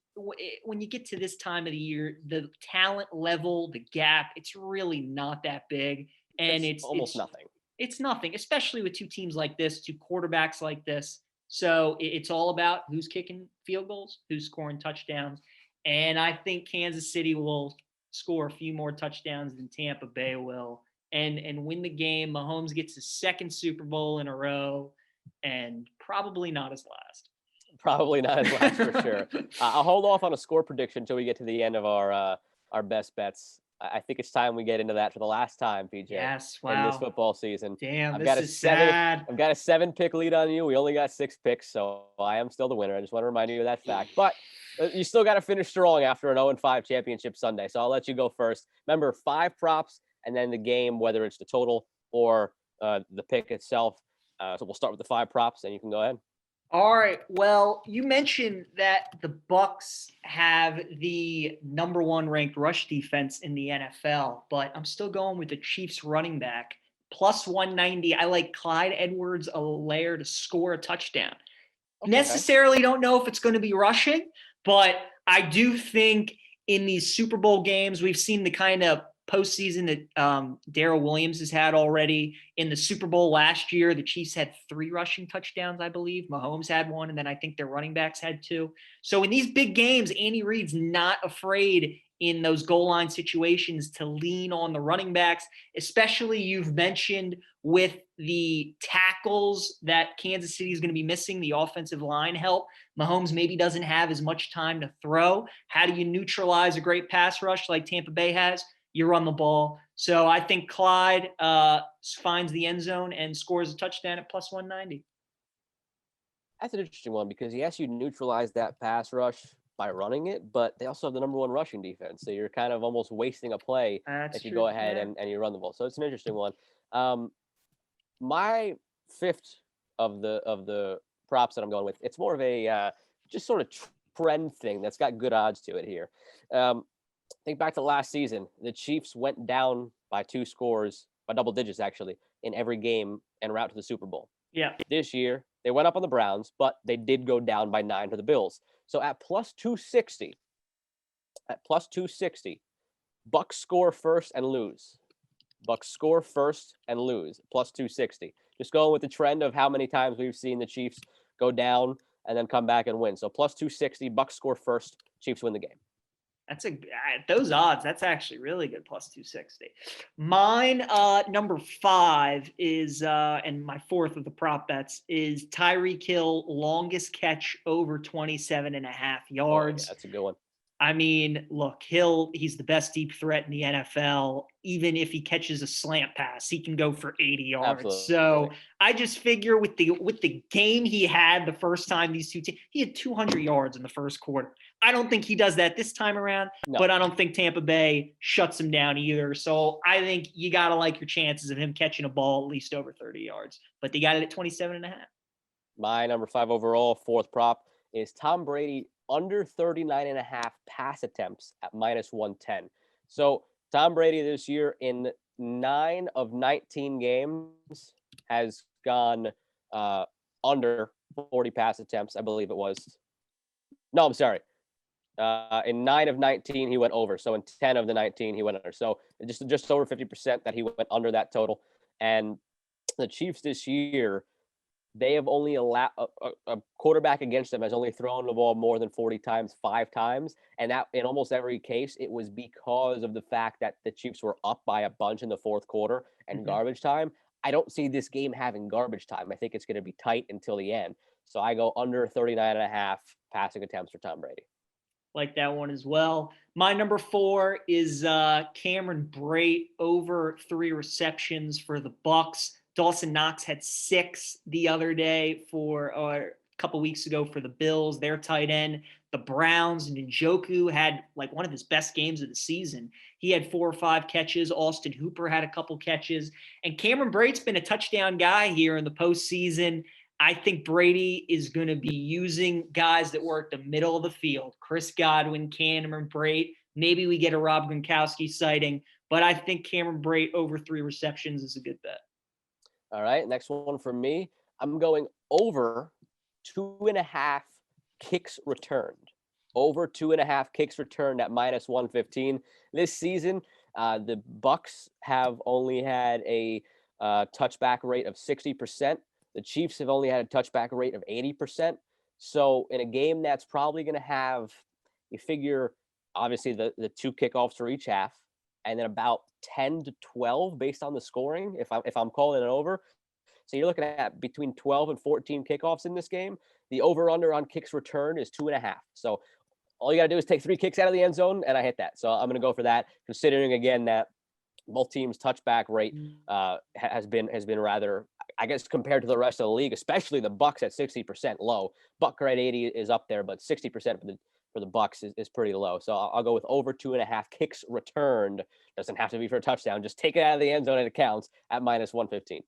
when you get to this time of the year, the talent level, the gap, it's really not that big. And it's almost nothing. It's nothing, especially with 2 teams like this, 2 quarterbacks like this. So it's all about who's kicking field goals, who's scoring touchdowns. And I think Kansas City will score a few more touchdowns than Tampa Bay will and win the game. Mahomes gets his 2nd Super Bowl in a row and probably not his last. Probably not his last for sure. I'll hold off on a score prediction until we get to the end of our best bets. I think it's time we get into that for the last time, PJ. Yes, wow. In this football season. Damn, I've got a 7-pick lead on you. We only got 6 picks, so I am still the winner. I just want to remind you of that fact. But you still got to finish strong after an 0-5 championship Sunday. So I'll let you go first. Remember, 5 props and then the game, whether it's the total or the pick itself. So we'll start with the 5 props, and you can go ahead. All right. Well, you mentioned that the Bucs have the number 1 ranked rush defense in the NFL, but I'm still going with the Chiefs running back. Plus 190. I like Clyde Edwards-Helaire to score a touchdown. Okay. Necessarily don't know if it's going to be rushing, but I do think in these Super Bowl games, we've seen the kind of postseason that Darrell Williams has had already. In the Super Bowl last year, the Chiefs had 3 rushing touchdowns, I believe. Mahomes had 1, and then I think their running backs had 2. So in these big games, Andy Reid's not afraid in those goal line situations to lean on the running backs, especially you've mentioned with the tackles that Kansas City is going to be missing, the offensive line help. Mahomes maybe doesn't have as much time to throw. How do you neutralize a great pass rush like Tampa Bay has? You run the ball. So I think Clyde finds the end zone and scores a touchdown at plus 190. That's an interesting one because, yes, you neutralize that pass rush by running it, but they also have the number one rushing defense. So you're kind of almost wasting a play if you go ahead and you run the ball. So it's an interesting one. My fifth of the props that I'm going with, it's more of a just sort of trend thing that's got good odds to it here. Think back to last season. The Chiefs went down by 2 scores, by double digits actually, in every game en route to the Super Bowl. Yeah. This year, they went up on the Browns, but they did go down by 9 to the Bills. So at plus 260, Bucs score first and lose. Bucs score first and lose, plus 260. Just going with the trend of how many times we've seen the Chiefs go down and then come back and win. So plus 260, Bucs score first, Chiefs win the game. That's those odds. That's actually really good. Plus 260. Mine, number 5 is, and my fourth of the prop bets is Tyreek Hill longest catch over 27.5 yards. Oh, yeah, that's a good one. I mean, look, he's the best deep threat in the NFL. Even if he catches a slant pass, he can go for 80 yards. Absolutely. So I just figure with the game he had the first time these two teams, he had 200 yards in the first quarter. I don't think he does that this time around, but I don't think Tampa Bay shuts him down either. So I think you got to like your chances of him catching a ball at least over 30 yards. But they got it at 27.5. My number 5 overall, fourth prop, is Tom Brady under 39.5 pass attempts at minus 110. So Tom Brady this year in 9 of 19 games has gone under 40 pass attempts, I believe it was. No, I'm sorry. In 9 of 19, he went over. So in 10 of the 19, he went under. So just over 50% that he went under that total. And the Chiefs this year, they have only allowed a quarterback against them has only thrown the ball more than 40 times, 5 times. And that in almost every case, it was because of the fact that the Chiefs were up by a bunch in the fourth quarter and garbage time. I don't see this game having garbage time. I think it's going to be tight until the end. So I go under 39.5 passing attempts for Tom Brady. Like that one as well. My number 4 is Cameron Brate over 3 receptions for the Bucs. Dawson Knox had 6 the other day a couple weeks ago for the Bills, their tight end. The Browns, Njoku had like one of his best games of the season. He had 4 or 5 catches. Austin Hooper had a couple catches. And Cameron Brate's been a touchdown guy here in the postseason. I think Brady is going to be using guys that were at the middle of the field. Chris Godwin, Cameron Brate. Maybe we get a Rob Gronkowski sighting. But I think Cameron Brate over 3 receptions is a good bet. All right, next one for me. I'm going over 2.5 kicks returned. Over 2.5 kicks returned at minus 115. This season, the Bucs have only had a touchback rate of 60%. The Chiefs have only had a touchback rate of 80%. So in a game that's probably going to have, you figure, obviously the 2 kickoffs for each half, and then about 10 to 12 based on the scoring, if I'm calling it over. So you're looking at between 12 and 14 kickoffs in this game. The over-under on kicks returned is 2.5. So all you got to do is take 3 kicks out of the end zone, and I hit that. So I'm going to go for that, considering, again, that both teams' touchback rate has been rather, I guess, compared to the rest of the league, especially the Bucs at 60% low. Buck rate 80 is up there, but 60% for the Bucs is pretty low. So I'll go with over 2.5 kicks returned. Doesn't have to be for a touchdown. Just take it out of the end zone and it counts at minus 115.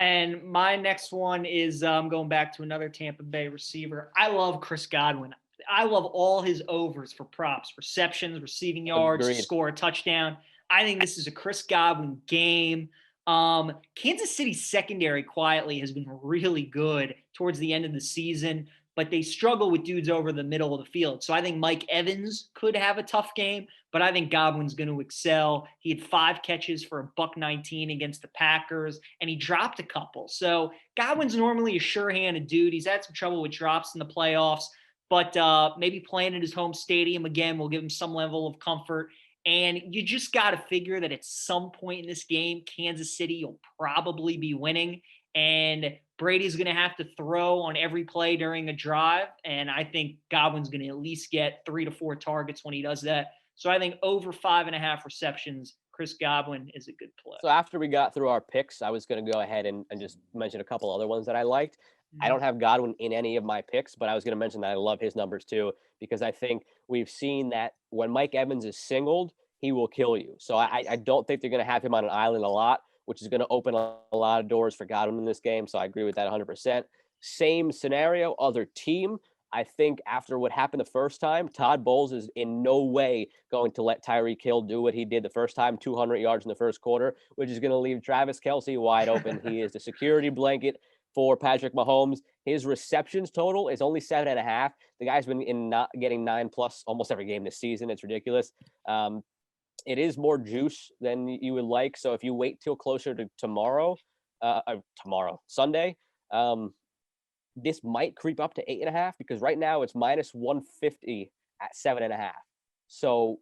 And my next one is going back to another Tampa Bay receiver. I love Chris Godwin. I love all his overs for props, receptions, receiving yards, Agreed. Score a touchdown. I think this is a Chris Godwin game. Kansas City's secondary quietly has been really good towards the end of the season, but they struggle with dudes over the middle of the field. So I think Mike Evans could have a tough game, but I think Godwin's going to excel. He had 5 catches for $119 against the Packers, and he dropped a couple. So Godwin's normally a sure-handed dude. He's had some trouble with drops in the playoffs, but maybe playing in his home stadium again will give him some level of comfort. And you just got to figure that at some point in this game, Kansas City will probably be winning. And Brady's going to have to throw on every play during a drive. And I think Godwin's going to at least get 3 to 4 targets when he does that. So I think over 5.5 receptions, Chris Godwin is a good play. So after we got through our picks, I was going to go ahead and just mention a couple other ones that I liked. I don't have Godwin in any of my picks, but I was going to mention that I love his numbers too, because I think we've seen that when Mike Evans is singled, he will kill you. So I don't think they're going to have him on an island a lot, which is going to open a lot of doors for Godwin in this game. So I agree with that 100%. Same scenario, other team. I think after what happened the first time, Todd Bowles is in no way going to let Tyreek Hill do what he did the first time, 200 yards in the first quarter, which is going to leave Travis Kelce wide open. He is the security blanket for Patrick Mahomes. His receptions total is only 7.5. The guy's been not getting 9+ almost every game this season. It's ridiculous. It is more juice than you would like. So if you wait till closer to Sunday, this might creep up to 8.5, because right now it's -150 at 7.5. So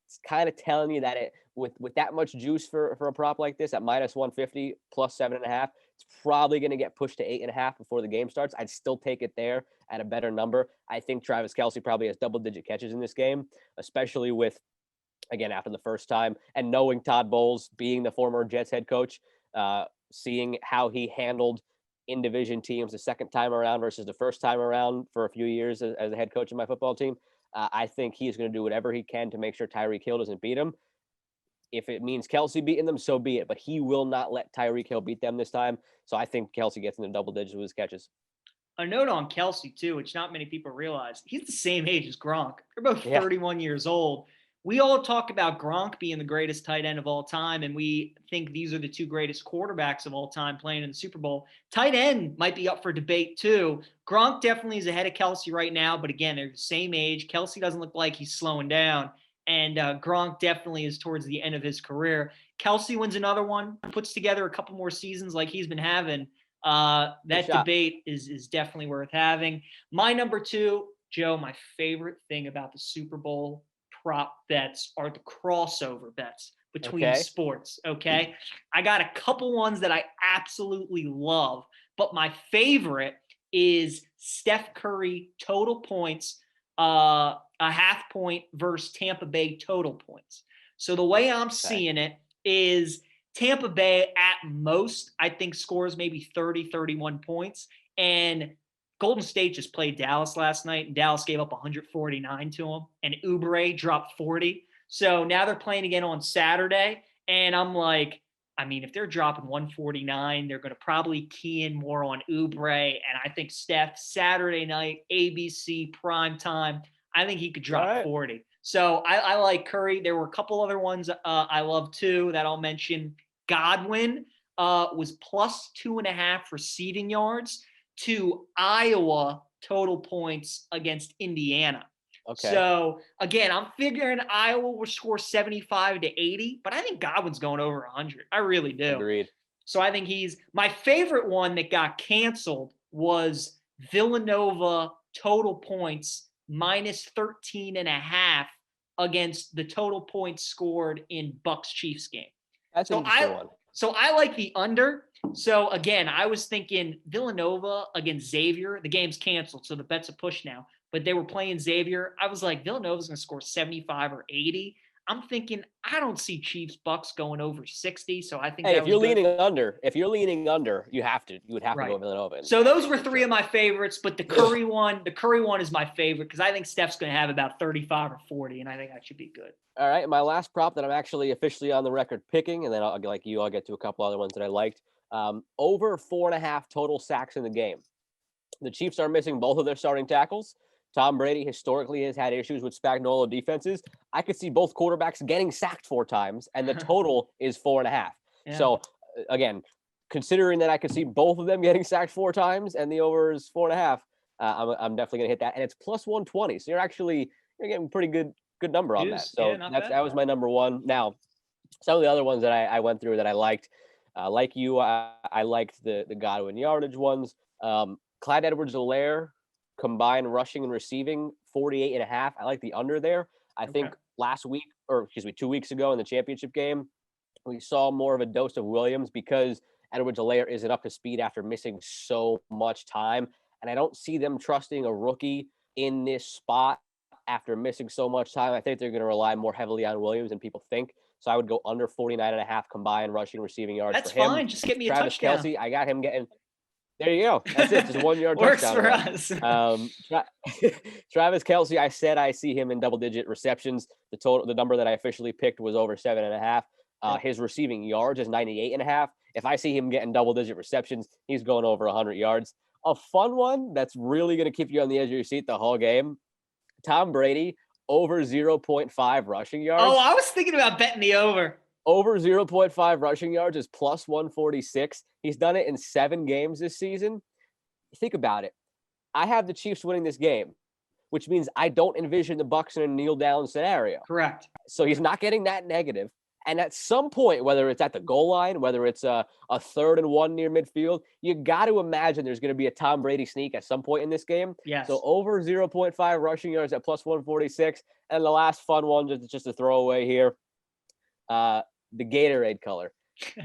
it's kind of telling you that with that much juice for a prop like this at -150 plus 7.5, it's probably going to get pushed to 8.5 before the game starts. I'd still take it there at a better number. I think Travis Kelce probably has double-digit catches in this game, especially with, again, after the first time, and knowing Todd Bowles being the former Jets head coach, seeing how he handled in-division teams the second time around versus the first time around for a few years as a head coach of my football team. I think he's going to do whatever he can to make sure Tyreek Hill doesn't beat him. If it means Kelce beating them, so be it. But he will not let Tyreek Hill beat them this time. So I think Kelce gets into double digits with his catches. A note on Kelce, too, which not many people realize. He's the same age as Gronk. They're both 31 years old. We all talk about Gronk being the greatest tight end of all time, and we think these are the two greatest quarterbacks of all time playing in the Super Bowl. Tight end might be up for debate, too. Gronk definitely is ahead of Kelce right now, but again, they're the same age. Kelce doesn't look like he's slowing down, and Gronk definitely is towards the end of his career. Kelce wins another one, puts together a couple more seasons like he's been having. That debate is definitely worth having. My number 2, Joe, my favorite thing about the Super Bowl prop bets are the crossover bets between sports. Okay. I got a couple ones that I absolutely love, but my favorite is Steph Curry total points, a half point versus Tampa Bay total points. So the way I'm seeing it is Tampa Bay at most, I think, scores maybe 30, 31 points. And Golden State just played Dallas last night, and Dallas gave up 149 to them, and Oubre dropped 40. So now they're playing again on Saturday, and I'm like, I mean, if they're dropping 149, they're going to probably key in more on Oubre, and I think Steph, Saturday night, ABC, prime time, I think he could drop 40. So I like Curry. There were a couple other ones I love too that I'll mention. Godwin was plus 2.5 receiving yards to Iowa total points against Indiana. Okay. So again, I'm figuring Iowa will score 75 to 80, but I think Godwin's going over 100. I really do. Agreed. So I think he's my favorite one that got canceled was Villanova total points minus 13.5 against the total points scored in Bucs Chiefs game. That's an interesting one. So I like the under. So again, I was thinking Villanova against Xavier. The game's canceled, so the bet's a push now. But they were playing Xavier. I was like, Villanova's going to score 75 or 80. I'm thinking I don't see Chiefs Bucs going over 60. So I think if you're leaning under, you would have to go Villanova. So those were 3 of my favorites, but the Curry one is my favorite because I think Steph's going to have about 35 or 40, and I think that should be good. All right, my last prop that I'm actually officially on the record picking, and then I'll get to a couple other ones that I liked. Over 4.5 total sacks in the game. The Chiefs are missing both of their starting tackles. Tom Brady historically has had issues with Spagnuolo defenses. I could see both quarterbacks getting sacked 4 times, and the total is 4.5. Yeah. So, again, considering that I could see both of them getting sacked 4 times and the over is 4.5, I'm definitely going to hit that. And it's plus 120. So you're getting pretty good number on that. So that was my number 1. Now, some of the other ones that I went through that I liked, like you, I liked the Godwin yardage ones. Clyde Edwards-Helaire combined rushing and receiving, 48.5. I like the under there. I think last week, or excuse me, 2 weeks ago in the championship game, we saw more of a dose of Williams because Edwards-Helaire isn't up to speed after missing so much time. And I don't see them trusting a rookie in this spot after missing so much time. I think they're going to rely more heavily on Williams than people think. So I would go under 49.5 combined rushing receiving yards That's for him. fine. Just get me a Travis touchdown. Kelce, I got him getting – there you go. That's it. Just 1 yard Works touchdown. for us. Travis Kelce, I said I see him in double-digit receptions. The number that I officially picked was over 7.5. His receiving yards is 98.5. If I see him getting double-digit receptions, he's going over 100 yards. A fun one that's really going to keep you on the edge of your seat the whole game. Tom Brady over 0.5 rushing yards. Oh, I was thinking about betting the over. Over 0.5 rushing yards is plus 146. He's done it in 7 games this season. Think about it. I have the Chiefs winning this game, which means I don't envision the Bucs in a kneel down scenario. Correct. So he's not getting that negative. And at some point, whether it's at the goal line, whether it's a 3rd and 1 near midfield, you got to imagine there's going to be a Tom Brady sneak at some point in this game. Yes. So over 0.5 rushing yards at plus 146. And the last fun one, just a throwaway here, the Gatorade color.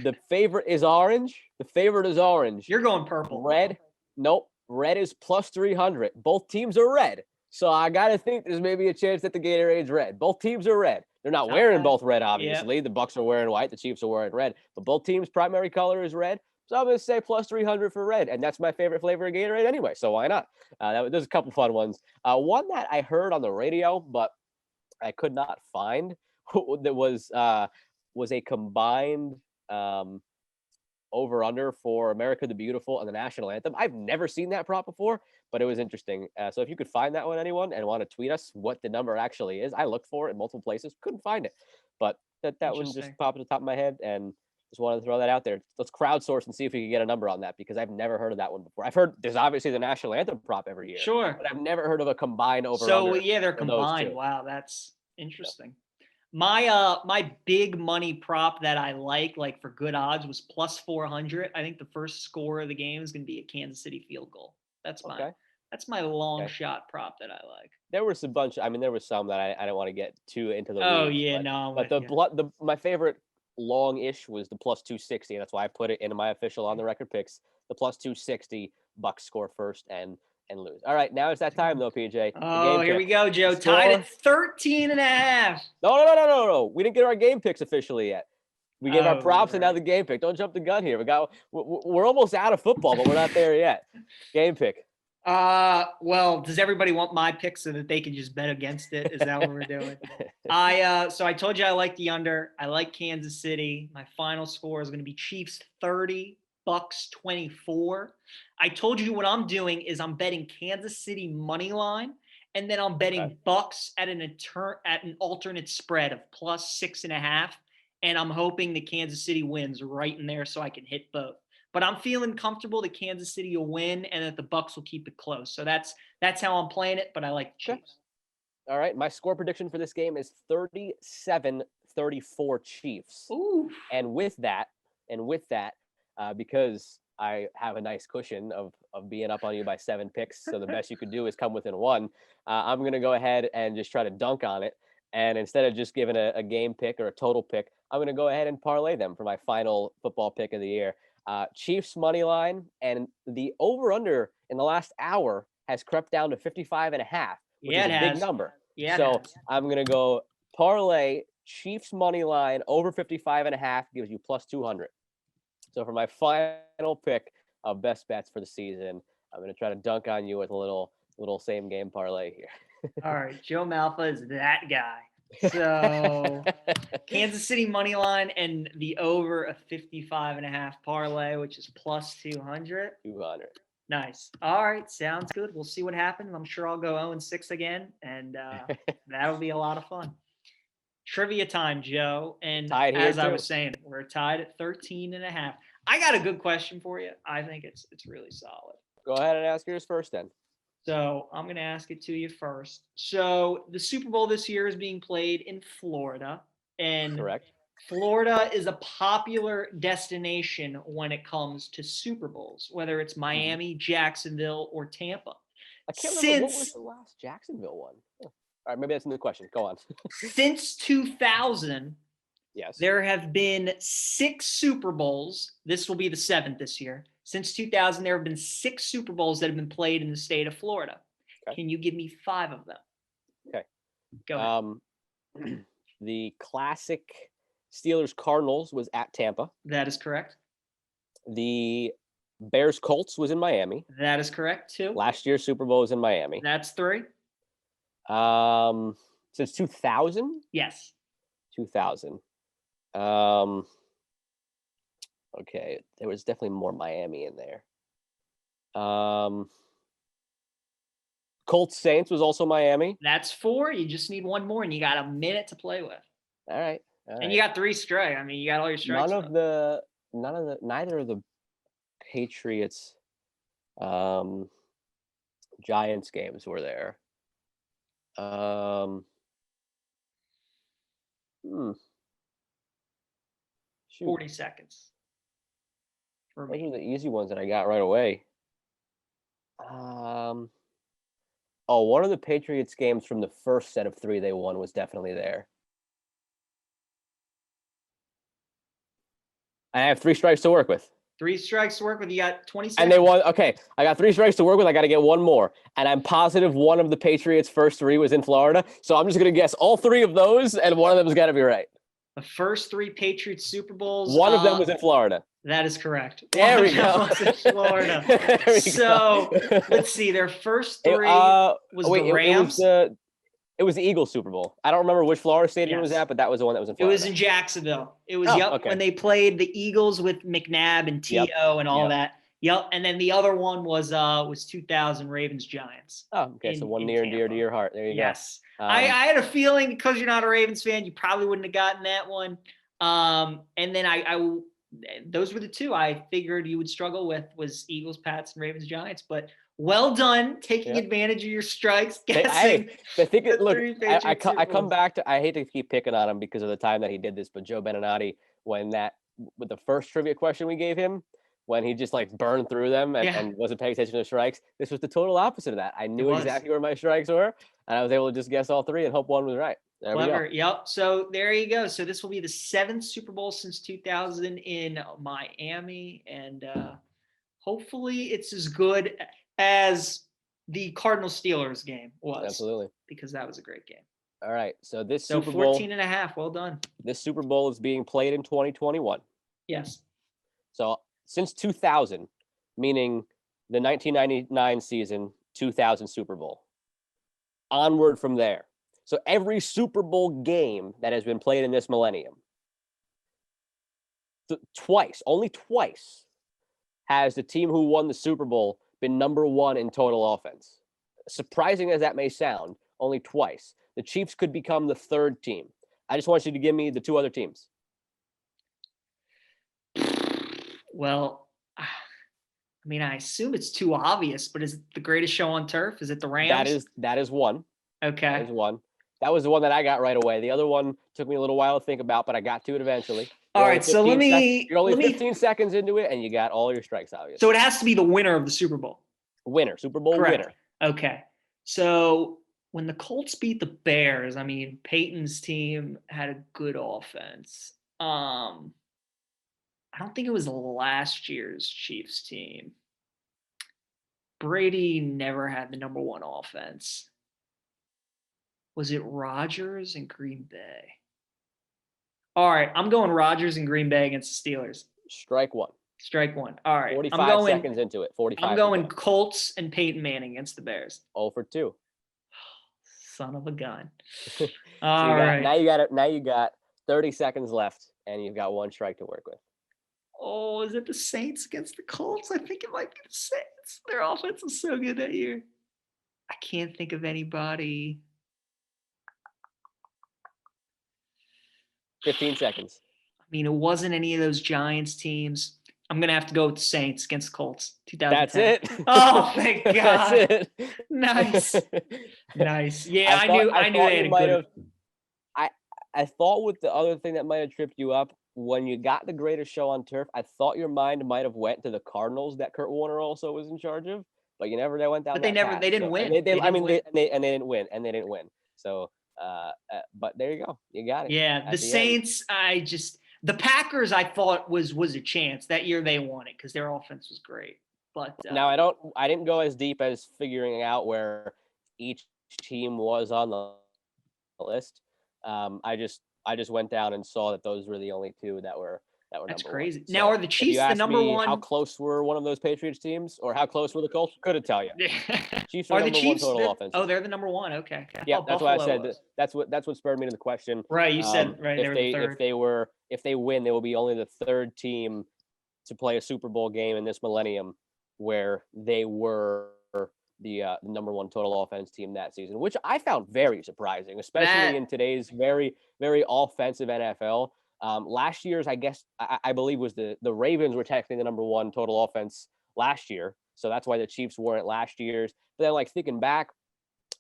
The favorite is orange. You're going purple. Red. Nope. Red is plus 300. Both teams are red. So I got to think there's maybe a chance that the Gatorade's red. Both teams are red. They're not wearing both red, obviously. Yep. The Bucs are wearing white. The Chiefs are wearing red. But both teams' primary color is red. So I'm going to say plus 300 for red. And that's my favorite flavor of Gatorade anyway. So why not? There's a couple fun ones. One that I heard on the radio, but I could not find, that was a combined over-under for America the Beautiful and the national anthem. I've never seen that prop before, but it was interesting. So if you could find that one, anyone, and want to tweet us what the number actually is, I looked for it in multiple places, couldn't find it. But that one just popped at the top of my head, and just wanted to throw that out there. Let's crowdsource and see if we can get a number on that, because I've never heard of that one before. I've heard there's obviously the national anthem prop every year. Sure. But I've never heard of a combined over-under. So, yeah, they're combined. Wow, that's interesting. My big money prop that I like for good odds was plus 400. I think the first score of the game is going to be a Kansas City field goal. That's my long shot prop that I like. There was there was some that I don't want to get too into the Oh, weeds, yeah, no. But my favorite long-ish was the plus 260. That's why I put it into my official on the record picks. The plus 260, Bucs score first and lose. All right, now it's that time though, PJ. Oh, here we go, Joe. Tied at 13.5. No. We didn't get our game picks officially yet. We gave our props and now the game pick. Don't jump the gun here. We're almost out of football, but we're not there yet. Game pick. Well, does everybody want my pick so that they can just bet against it? Is that what we're doing? So I told you I like the under. I like Kansas City. My final score is going to be Chiefs 30, Bucs 24. I told you what I'm doing is I'm betting Kansas City money line, and then I'm betting Bucs at an alternate spread of plus 6.5. And I'm hoping that Kansas City wins right in there so I can hit both. But I'm feeling comfortable that Kansas City will win and that the Bucs will keep it close. So that's how I'm playing it, but I like the Chiefs. All right, my score prediction for this game is 37-34 Chiefs. Ooh. And with that, because I have a nice cushion of being up on you by 7 picks, so the best you could do is come within 1, I'm going to go ahead and just try to dunk on it. And instead of just giving a game pick or a total pick, I'm going to go ahead and parlay them for my final football pick of the year. Chiefs money line, and the over-under in the last hour has crept down to 55.5, which is a big number. Yeah. So I'm going to go parlay Chiefs money line over 55.5 gives you plus 200. So for my final pick of best bets for the season, I'm going to try to dunk on you with a little same game parlay here. All right, Joe Malfa is that guy. So Kansas City money line and the over a 55.5 parlay, which is plus 200. 200. Nice. All right, sounds good. We'll see what happens. I'm sure I'll go 0-6 again, and that'll be a lot of fun. Trivia time, Joe. And as I was saying, we're tied at 13.5. I got a good question for you. I think it's really solid. Go ahead and ask yours first then. So I'm going to ask it to you first. So the Super Bowl this year is being played in Florida. And correct. Florida is a popular destination when it comes to Super Bowls, whether it's Miami, Jacksonville, or Tampa. I can't remember what was the last Jacksonville one. All right, maybe that's a new question. Go on. Since 2000, yes, there have been 6 Super Bowls. This will be the 7th this year. Since 2000, there have been 6 Super Bowls that have been played in the state of Florida. Okay. Can you give me 5 of them? Okay. Go ahead. The classic Steelers-Cardinals was at Tampa. That is correct. The Bears-Colts was in Miami. That is correct, too. Last year's Super Bowl was in Miami. That's 3. Since 2000? Yes. 2000. Okay, there was definitely more Miami in there. Colts Saints was also Miami. That's 4. You just need 1 more, and you got a minute to play with. All right. And you got 3 strikes. I mean, you got all your strikes. Neither of the Patriots, Giants games were there. Shoot. 40 seconds. Those are the easy ones that I got right away. One of the Patriots games from the first set of 3 they won was definitely there. I have 3 strikes to work with. 3 strikes to work with. You got 20 seconds. And they won. Okay, I got 3 strikes to work with. I got to get 1 more. And I'm positive one of the Patriots' first 3 was in Florida. So I'm just going to guess all 3 of those, and one of them's got to be right. The first 3 Patriots Super Bowls. One of them was in Florida. That is correct. There we go. Was in Florida. Let's see. Their first 3 was the Rams. It was the Eagles Super Bowl. I don't remember which Florida stadium it was at, but that was the one that was in Florida. It was in Jacksonville. It was when they played the Eagles with McNabb and T.O. and all that. Yep. And then the other one was 2000 Ravens Giants. Oh, okay. So one near and dear to your heart. There you go. Yes. I had a feeling because you're not a Ravens fan, you probably wouldn't have gotten that one. And then I those were the 2 I figured you would struggle with was Eagles, Pats, and Ravens, Giants. But well done taking advantage of your strikes. Guessing. I think look, I come back to. I hate to keep picking on him because of the time that he did this, but Joe Beninati, with the first trivia question we gave him, when he just like burned through them and wasn't paying attention to the strikes, this was the total opposite of that. I knew exactly where my strikes were, and I was able to just guess all 3 and hope one was right. There Clever. we go. Yep. So there you go. So this will be the 7th Super Bowl since 2000 in Miami, and hopefully it's as good as the Cardinals-Steelers game was. Absolutely. Because that was a great game. All right. So this Super Bowl 14 and a half. Well done. This Super Bowl is being played in 2021. Yes. So since 2000, meaning the 1999 season, 2000 Super Bowl. Onward from there. So every Super Bowl game that has been played in this millennium, only twice, has the team who won the Super Bowl been number 1 in total offense. Surprising as that may sound, only twice. The Chiefs could become the 3rd team. I just want you to give me the 2 other teams. Well, I mean, I assume it's too obvious, but is it the greatest show on turf? Is it the Rams? That is one. Okay. That is one. That was the one that I got right away. The other one took me a little while to think about, but I got to it eventually. All right, so you're only 15 seconds into it, and you got all your strikes, obviously. So it has to be the winner of the Super Bowl. Super Bowl winner. Okay. So when the Colts beat the Bears, I mean, Peyton's team had a good offense. I don't think it was last year's Chiefs team. Brady never had the number 1 offense. Was it Rodgers and Green Bay? All right, I'm going Rodgers and Green Bay against the Steelers. Strike 1. Strike 1. All right. 45 seconds into it. 45. I'm going Colts and Peyton Manning against the Bears. 0 for 2. Son of a gun. All right. Now you got 30 seconds left, and you've got 1 strike to work with. Oh, is it the Saints against the Colts? I think it might be the Saints. Their offense was so good that year. I can't think of anybody. 15 seconds. I mean, it wasn't any of those Giants teams. I'm going to have to go with the Saints against the Colts. 2010. That's it. Oh, thank God. That's it. Nice. Nice. Yeah, I knew they had a good. I thought with the other thing that might have tripped you up, when you got the greatest show on turf, I thought your mind might have went to the Cardinals that Kurt Warner also was in charge of, but you never went down. But they didn't win. They didn't win. So, but there you go. You got it. Yeah, the Saints. The Packers. I thought was a chance that year. They won it because their offense was great. But now I didn't go as deep as figuring out where each team was on the list. I just went down and saw that those were the only two that were that's number crazy. one. Now, are the Chiefs the number one? How close were one of those Patriots teams, or how close were the Colts? Couldn't tell you. Chiefs are the number Chiefs one total offense. Oh, they're the number one. Okay. Yeah, that's why I said that's what spurred me to the question. Right, you said right. If they win, they will be only the third team to play a Super Bowl game in this millennium where they were the number one total offense team that season, which I found very surprising, especially in today's very, very offensive NFL. Last year's, I believe, was the Ravens were technically the number one total offense last year. So that's why the Chiefs weren't last year's. But then, like, thinking back,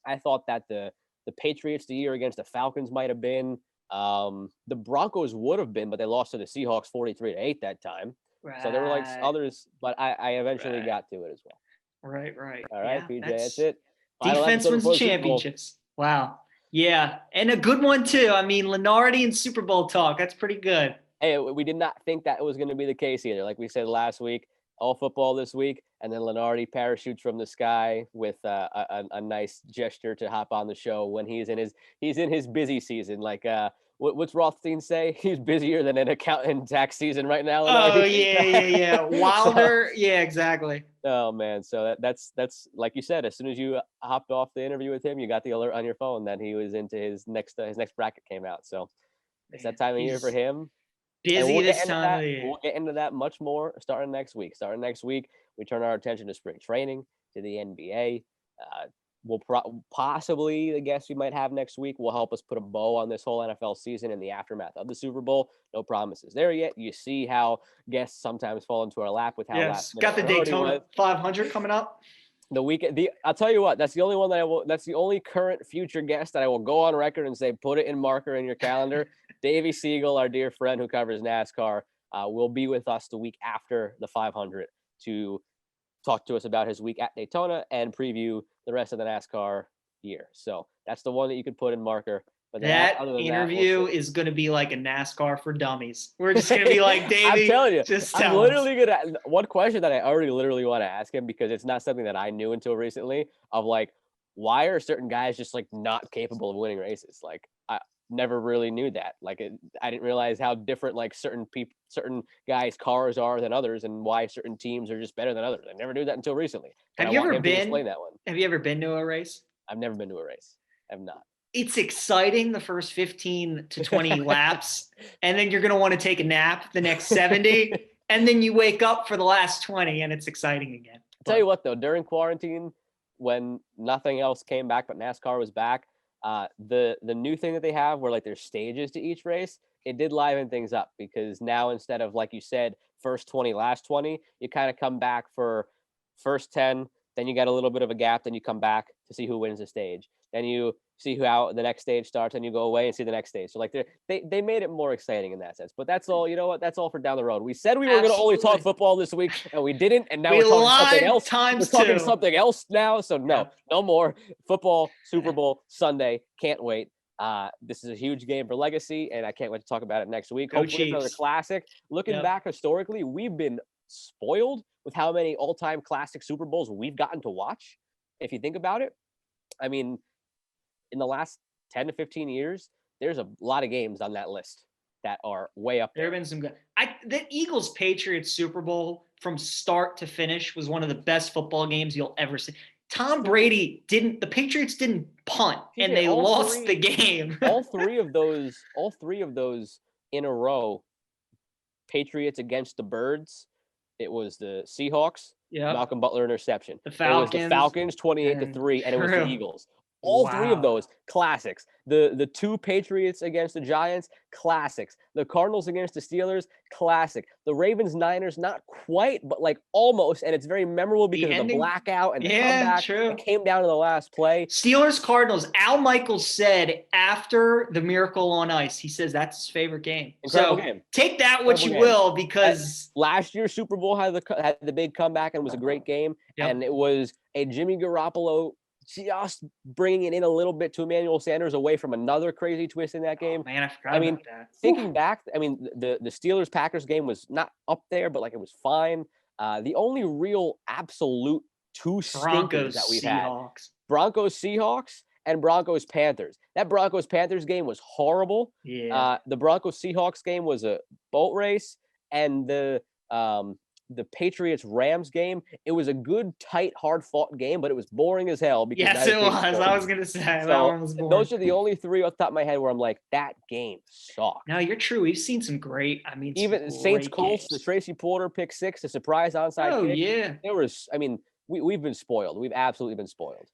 I thought that the Patriots the year against the Falcons might have been. The Broncos would have been, but they lost to the Seahawks 43-8 that time. Right. So there were like others, but I eventually got to it as well. Right. All right, PJ, that's it. Defense wins the championships. Wow. Yeah, and a good one too. I mean, Lunardi and Super Bowl talk. That's pretty good. Hey, we did not think that was going to be the case either. Like we said last week, all football this week, and then Lunardi parachutes from the sky with a nice gesture to hop on the show when he's in his busy season. Like what's Rothstein say? He's busier than an accountant tax season right now. Lunardi. Oh yeah. Wilder. Yeah, exactly. Oh man, so that's like you said. As soon as you hopped off the interview with him, you got the alert on your phone that he was into his next bracket came out. So it's that time of year for him. Busy this time of year. We'll get into that much more starting next week. We turn our attention to spring training, to the NBA. We'll possibly the guest we might have next week will help us put a bow on this whole NFL season in the aftermath of the Super Bowl. No promises there yet. You see how guests sometimes fall into our lap with how last minute. Got the Daytona 500 coming up. The weekend. I'll tell you what. That's the only one that I will. That's the only current future guest that I will go on record and say put it in marker in your calendar. Davey Siegel, our dear friend who covers NASCAR, will be with us the week after the 500 to talk to us about his week at Daytona and preview the rest of the NASCAR year. So that's the one that you could put in marker. But that interview is going to be like a NASCAR for dummies. We're just going to be like, Davey, I'm telling you, I'm literally going to – one question that I already literally want to ask him because it's not something that I knew until recently of like, why are certain guys just like not capable of winning races? Like I never really knew that. Like I didn't realize how different like certain guys' cars are than others and why certain teams are just better than others. I never knew that until recently. Have you ever been to a race? I've never been to a race. I've not. It's exciting the first 15 to 20 laps, and then you're going to want to take a nap the next 70, and then you wake up for the last 20, and it's exciting again. I'll tell you what, though, during quarantine, when nothing else came back but NASCAR was back, the new thing that they have where like there's stages to each race, it did liven things up because now instead of, like you said, first 20, last 20, you kind of come back for first 10, then you got a little bit of a gap, then you come back to see who wins the stage. Then you see how the next stage starts and you go away and see the next stage. So like they made it more exciting in that sense. But that's all, you know what? That's all for down the road. We said we were going to only talk football this week and we didn't. And now we're talking something else. We're talking something else now. So no more football, Super Bowl Sunday. Can't wait. This is a huge game for legacy and I can't wait to talk about it next week. Hopefully another classic. Looking back historically, we've been spoiled with how many all-time classic Super Bowls we've gotten to watch. If you think about it, I mean, in the last 10 to 15 years, there's a lot of games on that list that are way up there. There have been some good. The Eagles-Patriots Super Bowl from start to finish was one of the best football games you'll ever see. Tom Brady the Patriots didn't punt and they lost the game. all three of those in a row, Patriots against the Birds. It was the Seahawks, Malcolm Butler interception. The Falcons. It was the Falcons 28-3, and it was the Eagles. All three of those classics. The two Patriots against the Giants, classics. The Cardinals against the Steelers, classic. The Ravens-Niners, not quite, but like almost, and it's very memorable because of the blackout and the comeback. True. It came down to the last play. Steelers-Cardinals, Al Michaels said after the Miracle on Ice, he says that's his favorite game. Incredible game. Take that what you will, because last year's Super Bowl had the big comeback and was a great game. Yep. And it was a Jimmy Garoppolo just bringing it in a little bit to Emmanuel Sanders away from another crazy twist in that game. Oh, man, I forgot about that. Thinking back, the Steelers-Packers game was not up there, but like it was fine. The only real absolute two stinkers that we've had, Broncos-Seahawks and Broncos-Panthers. That Broncos-Panthers game was horrible. Yeah. The Broncos-Seahawks game was a boat race, and the Patriots-Rams game, it was a good, tight, hard-fought game, but it was boring as hell. Because yes, it was. I was going to say, that one was boring. Those are the only three off the top of my head where I'm like, that game sucked. No, you're true. We've seen some great, even Saints-Colts, the Tracy Porter pick six, the surprise onside kick. Oh, yeah. There was, we've been spoiled. We've absolutely been spoiled.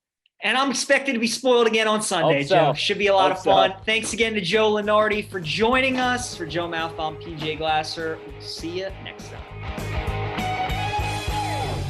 And I'm expected to be spoiled again on Sunday, Joe. Should be a lot of fun. Thanks again to Joe Lunardi for joining us. For Joe Mouth, I'm PJ Glasser. We'll see you next time.